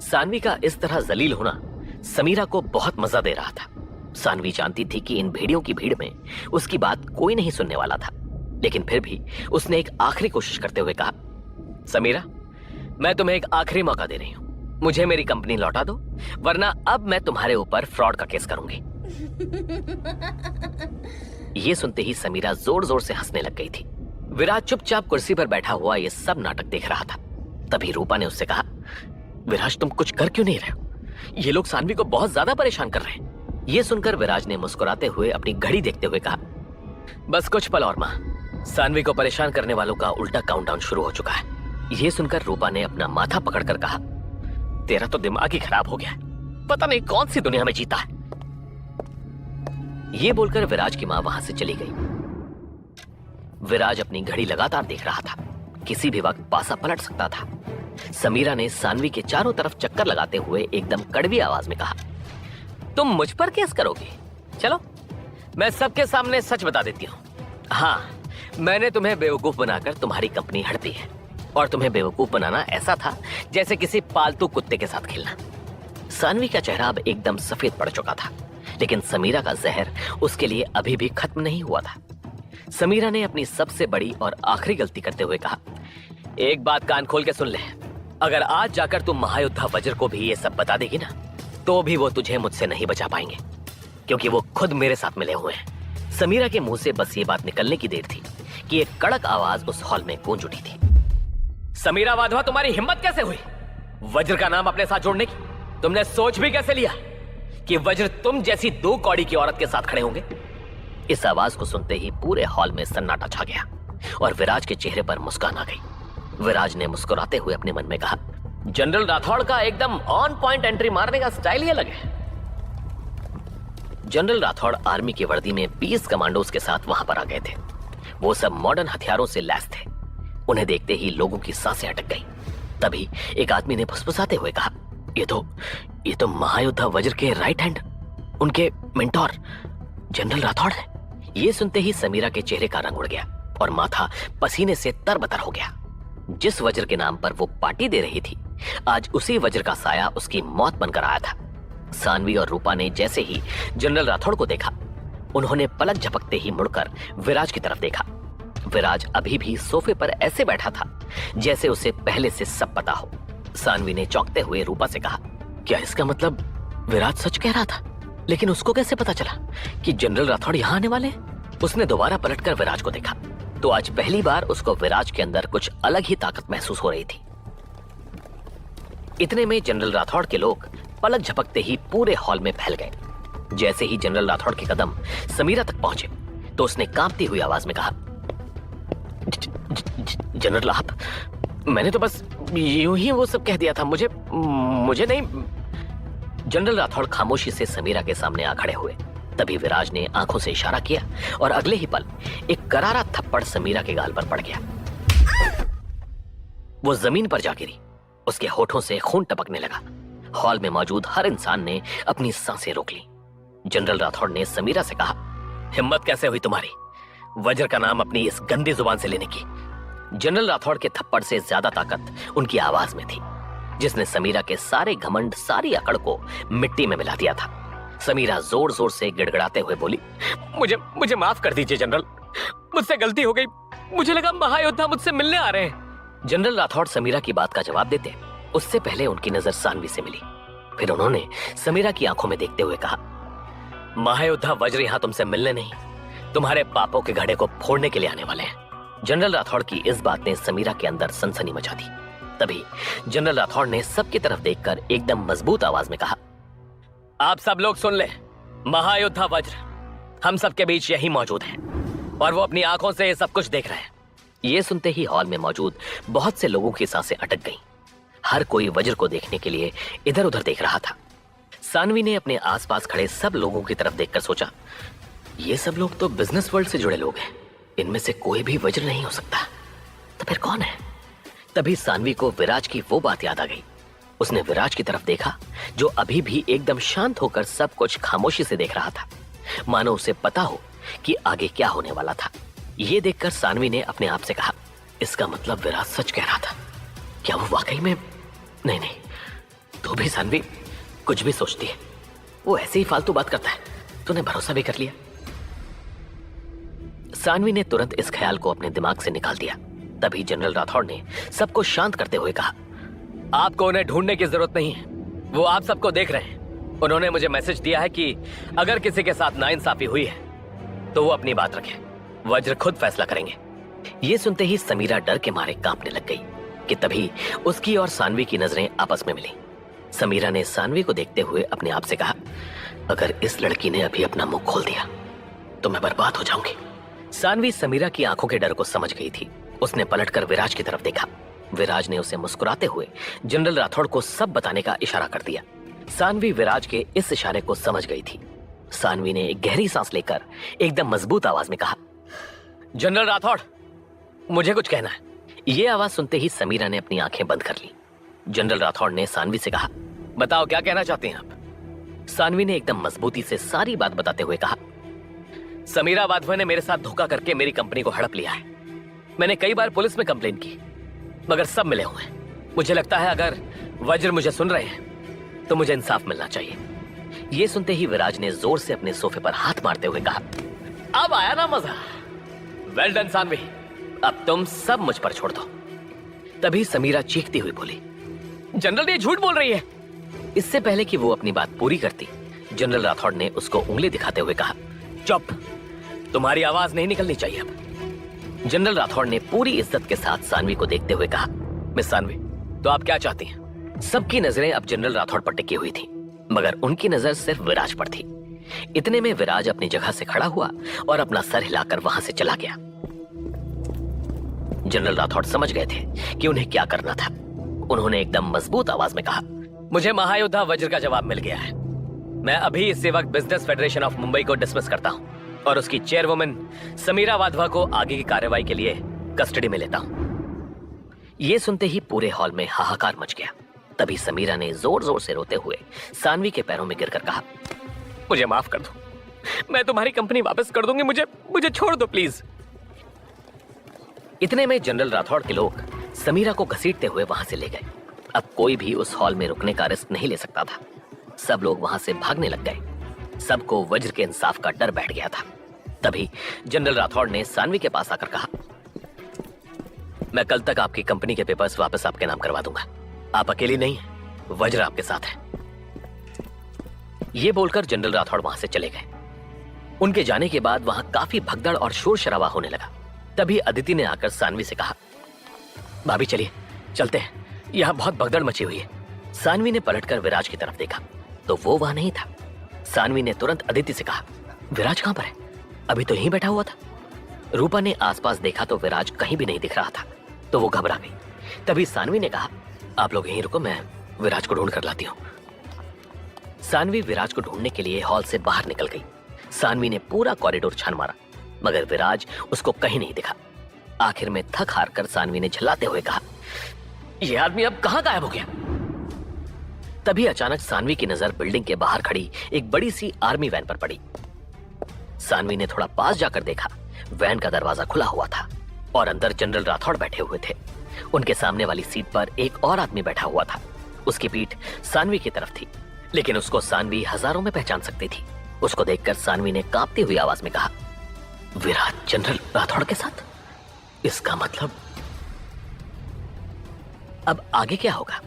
सानवी का इस तरह जलील होना समीरा को बहुत मजा दे रहा था। सानवी जानती थी कि इन भेड़ियों की भीड़ में उसकी बात कोई नहीं सुनने वाला था, लेकिन फिर भी उसने एक आखिरी कोशिश करते हुए कहा, समीरा, मैं तुम्हें एक आखिरी मौका दे रही हूँ, मुझे मेरी कंपनी लौटा दो, वरना अब मैं तुम्हारे ऊपर फ्रॉड का केस करूंगी। ये सुनते ही समीरा जोर जोर से हंसने लग गई थी। विराज चुपचाप कुर्सी पर बैठा हुआ ये सब नाटक देख रहा था। तभी रूपा ने उससे कहा, विराज, तुम कुछ कर क्यों नहीं रहे हो? ये लोग सानवी को बहुत ज्यादा परेशान कर रहे हैं। ये सुनकर विराज ने मुस्कुराते हुए अपनी घड़ी देखते हुए कहा, बस कुछ पल और मां, सानवी को परेशान करने वालों का उल्टा काउंटडाउन शुरू हो चुका है। ये सुनकर रूपा ने अपना माथा पकड़कर कहा, तेरा तो दिमाग ही खराब हो गया है, पता नहीं कौन सी दुनिया में जीता है। ये बोलकर विराज की मां वहां से चली गई। विराज अपनी घड़ी लगातार देख रहा था, किसी भी वक्त पासा पलट सकता था। समीरा ने सानवी के चारों तरफ चक्कर लगाते हुए एकदम कड़वी आवाज में कहा, तुम मुझ पर केस करोगी? चलो मैं सबके सामने सच बता देती हूँ। हाँ, मैंने तुम्हें बेवकूफ बनाकर तुम्हारी कंपनी हड़पी है, और तुम्हें बेवकूफ बनाना ऐसा था जैसे किसी पालतू कुत्ते के साथ खेलना। सानवी का चेहरा अब एकदम सफेद पड़ चुका था, लेकिन समीरा का जहर उसके लिए अभी भी खत्म नहीं हुआ था। समीरा ने अपनी सबसे बड़ी और आखिरी गलती करते हुए कहा, एक बात कान खोल के सुन ले, अगर आज जाकर तुम महायोद्धा वज्र को भी ये सब बता देगी ना, तो भी वो तुझे मुझसे नहीं बचा पाएंगे, क्योंकि वो खुद मेरे साथ मिले हुए हैं। समीरा के मुंह से बस ये बात निकलने की देर थी कि एक कड़क आवाज उस हॉल में गूंज उठी थी, समीरा वाधवा, तुम्हारी हिम्मत कैसे हुई वज्र का नाम अपने साथ जोड़ने की? तुमने सोच भी कैसे लिया कि वज्र तुम जैसी 2 कौड़ी की औरत के साथ खड़े होंगे? इस आवाज को सुनते ही पूरे हॉल में सन्नाटा छा गया और विराज के चेहरे पर मुस्कान आ गई। विराज ने मुस्कुराते हुए अपने मन में कहा, जनरल राठौड़ का एकदम ऑन पॉइंट एंट्री मारने का स्टाइल ही अलग है। जनरल राठौड़ आर्मी की वर्दी में 20 कमांडोज के साथ वहां पर आ गए थे। वो सब मॉडर्न हथियारों से लैस थे। उन्हें देखते ही लोगों की सांसें अटक गई। तभी एक आदमी ने फुसफुसाते हुए कहा, ये तो महायोद्धा वज्र के राइट हैंड, उनके मेंटोर जनरल राठौड़ है। ये सुनते ही समीरा के चेहरे का रंग उड़ गया और माथा पसीने से तरबतर हो गया। जिस वज्र के नाम पर वो पार्टी दे रही थी, आज उसी वज्र का साया उसकी मौत बनकर आया था। सानवी और रूपा ने जैसे ही जनरल राठौड़ को देखा, उन्होंने पलक झपकते ही मुड़कर विराज की तरफ देखा। विराज अभी भी सोफे पर ऐसे बैठा था जैसे उसे पहले से सब पता हो। सानवी ने चौंकते हुए रूपा से कहा, क्या इसका मतलब विराज सच कह रहा था? लेकिन उसको कैसे पता चला कि जनरल राठौड़ यहाँ आने वाले हैं? उसने दोबारा पलटकर विराज को देखा तो आज पहली बार उसको विराज के अंदर कुछ अलग ही ताकत महसूस हो रही थी। इतने में जनरल राठौड़ के लोग पलक झपकते ही पूरे हॉल में फैल गए। जैसे ही जनरल राठौड़ के कदम समीरा तक पहुंचे तो उसने कांपती हुई आवाज में कहा, जनरल आप, मैंने तो बस यूं ही वो सब कह दिया था, मुझे नहीं। जनरल राठौड़ खामोशी से समीरा के सामने आ खड़े हुए। तभी विराज ने आंखों से इशारा किया और अगले ही पल एक करारा थप्पड़ समीरा के गाल पर पड़ गया। वो जमीन पर जा गिरी। उसके होठों से खून टपकने लगा। हॉल में मौजूद हर इंसान ने अपनी सांसें रोक ली। जनरल राठौड़ ने समीरा से कहा, हिम्मत कैसे हुई तुम्हारी वज्र का नाम अपनी इस गंदी जुबान से लेने की? जनरल राठौड़ के थप्पड़ से ज्यादा ताकत उनकी आवाज में थी, जिसने समीरा के सारे घमंड, सारी अकड़ को मिट्टी में मिला दिया था। समीरा जोर जोर से गिड़गिड़ाते हुए बोली, मुझे माफ कर दीजिए जनरल, मुझसे गलती हो गई, मुझे लगा महायोद्धा मुझसे मिलने आ रहे हैं। जनरल राठौड़ समीरा की बात का जवाब देते उससे पहले उनकी नजर सानवी से मिली। फिर उन्होंने समीरा की आंखों में देखते हुए कहा, महायोद्धा वज्र यहां तुमसे मिलने नहीं, तुम्हारे पापों के घड़े को फोड़ने के लिए आने वाले हैं। जनरल राठौड़ की इस बात ने समीरा के अंदर सनसनी मचा दी। तभी जनरल राठौड़ ने सबकी तरफ देखकर एकदम मजबूत आवाज में कहा, आप सब लोग सुन ले, महायोद्धा वज्र हम सबके बीच यही मौजूद है और वो अपनी आंखों से ये सब कुछ देख रहे हैं। ये सुनते ही हॉल में मौजूद बहुत से लोगों की सांसें अटक गईं। हर कोई वज्र को देखने के लिए इधर उधर देख रहा था। सानवी ने अपने आसपास खड़े सब लोगों की तरफ देखकर सोचा, ये सब लोग तो बिजनेस वर्ल्ड से जुड़े लोग हैं, इनमें से कोई भी वज्र नहीं हो सकता, तो फिर कौन है? तभी सानवी को विराज की वो बात याद आ गई। उसने विराज की तरफ देखा जो अभी भी एकदम शांत होकर सब कुछ खामोशी से देख रहा था, मानो उसे पता हो कि आगे क्या होने वाला था। यह देखकर सानवी ने अपने आप से कहा, इसका मतलब विराज सच कह रहा था। क्या वो वाकई में? नहीं, तू भी सानवी कुछ भी सोचती है, वो ऐसे ही फालतू बात करता है, तूने भरोसा भी कर लिया। सानवी ने तुरंत इस ख्याल को अपने दिमाग से निकाल दिया। तभी जनरल राठौड़ ने सबको शांत करते हुए कहा, आपको उन्हें ढूंढने की जरूरत नहीं है, वो आप सबको देख रहे हैं। उन्होंने मुझे मैसेज दिया है कि अगर किसी के साथ नाइंसाफी हुई है तो वो अपनी बात रखे, वज्र खुद फैसला करेंगे। ये सुनते ही समीरा डर के मारे कांपने लग गई कि तभी उसकी और सानवी की नजरें आपस में मिली। समीरा ने सानवी को देखते हुए अपने आप से कहा, अगर इस लड़की ने अभी अपना मुंह खोल दिया तो मैं बर्बाद हो जाऊंगी। सानवी समीरा की आंखों के डर को समझ गई थी। उसने पलटकर विराज की तरफ देखा। विराज ने उसे मुस्कुराते हुए जनरल राठौड़ को सब बताने का इशारा कर दिया। सानवी विराज के इस इशारे को समझ गई थी। सानवी ने एक गहरी सांस लेकर एकदम मजबूत आवाज में कहा, जनरल राठौड़ मुझे कुछ कहना है। यह आवाज सुनते ही समीरा ने अपनी आंखें बंद कर ली। जनरल राठौड़ ने सानवी से कहा, बताओ क्या कहना चाहते हैं आप? सानवी ने एकदम मजबूती से सारी बात बताते हुए कहा, समीरा वाधवा ने मेरे साथ धोखा करके मेरी कंपनी को हड़प लिया है। मैंने कई बार पुलिस में कंप्लेन की मगर सब मिले हुए हैं। मुझे लगता है अगर वज्र मुझे सुन रहे हैं तो मुझे इंसाफ मिलना चाहिए। यह सुनते ही विराज ने जोर से अपने सोफे पर हाथ मारते हुए कहा, अब आया ना मजा। वेल डन सानवी, अब तुम सब मुझ पर छोड़ दो। तभी समीरा चीखती हुई बोली, जनरल ये झूठ बोल रही है। इससे पहले कि वो अपनी बात पूरी करती, जनरल राठौड़ ने उसको उंगली दिखाते हुए कहा, चुप, तुम्हारी आवाज नहीं निकलनी चाहिए अब। जनरल राठौड़ ने पूरी इज्जत के साथ सानवी को देखते हुए कहा, मिस सानवी तो आप क्या चाहती हैं? सबकी नजरें अब जनरल राठौड़ पर टिकी हुई थी, मगर उनकी नजर सिर्फ विराज पर थी। इतने में विराज अपनी जगह से खड़ा हुआ और अपना सर हिलाकर वहां से चला गया। जनरल राठौड़ समझ गए थे कि उन्हें क्या करना था। उन्होंने एकदम मजबूत आवाज में कहा, मुझे महायोद्धा वज्र का जवाब मिल गया है। मैं अभी इसी वक्त बिजनेस फेडरेशन ऑफ मुंबई को डिसमिस करता हूं और उसकी चेयरवुमन समीरा वाधवा को आगे की कार्रवाई के लिए कस्टडी में लेता हूं। यह सुनते ही पूरे हॉल में हाहाकार मच गया। तभी समीरा ने जोर जोर से रोते हुए सानवी के पैरों में गिरकर कहा, मुझे माफ कर दो, मैं तुम्हारी कंपनी वापस कर दूंगी, मुझे मुझे छोड़ दो प्लीज। इतने में जनरल राठौड़ के लोग समीरा को घसीटते हुए वहां से ले गए। अब कोई भी उस हॉल में रुकने का रिस्क नहीं ले सकता था। सब लोग वहां से भागने लग गए। सबको वज्र के इंसाफ का डर बैठ गया था। तभी जनरल राठौड़ ने सानवी के पास आकर कहा, मैं कल तक आपकी कंपनी के पेपर्स वापस आपके नाम करवा दूंगा। आप अकेली नहीं है, वज्र आपके साथ है। यह बोलकर जनरल राठौड़ वहां से चले गए। उनके जाने के बाद वहां काफी भगदड़ और शोर शराबा होने लगा। तभी अदिति ने आकर सानवी से कहा, भाभी चलिए चलते हैं, यहां बहुत भगदड़ मची हुई है। सानवी ने पलटकर विराज की तरफ देखा तो वो वहां नहीं था। सानवी ने तुरंत अदिति से कहा, विराज कहां पर है? अभी तो यहीं बैठा हुआ था। रूपा ने आसपास देखा तो विराज कहीं भी नहीं दिख रहा था, तो वो घबरा गई। तभी सानवी ने कहा, आप लोग यहीं रुको, मैं विराज को ढूंढ कर लाती हूं। सानवी विराज को ढूंढने के लिए हॉल से बाहर निकल गई। सानवी ने पूरा कॉरिडोर छान मारा मगर विराज उसको कहीं नहीं दिखा। आखिर में थक हार कर सानवी ने झल्लाते हुए कहा, यह आदमी अब कहां गायब हो गया? तभी अचानक सानवी की नजर बिल्डिंग के बाहर खड़ी एक बड़ी सी आर्मी वैन पर पड़ी। सानवी ने थोड़ा पास जाकर देखा, वैन का दरवाजा खुला हुआ था और अंदर जनरल राठौड़ बैठे हुए थे। उनके सामने वाली सीट पर एक और आदमी बैठा हुआ था। उसकी पीठ सानवी की तरफ थी, लेकिन उसको सानवी हजारों में पहचान सकती थी। उसको देखकर सानवी ने कांपती हुई आवाज में कहा, विराज जनरल राठौड़ के साथ? इसका मतलब अब आगे क्या होगा?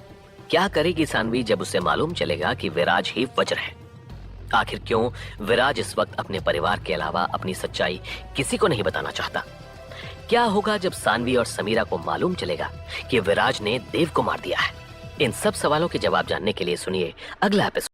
क्या करेगी सानवी जब उसे मालूम चलेगा कि विराज ही वज्र है? आखिर क्यों विराज इस वक्त अपने परिवार के अलावा अपनी सच्चाई किसी को नहीं बताना चाहता? क्या होगा जब सानवी और समीरा को मालूम चलेगा कि विराज ने देव को मार दिया है? इन सब सवालों के जवाब जानने के लिए सुनिए अगला एपिसोड।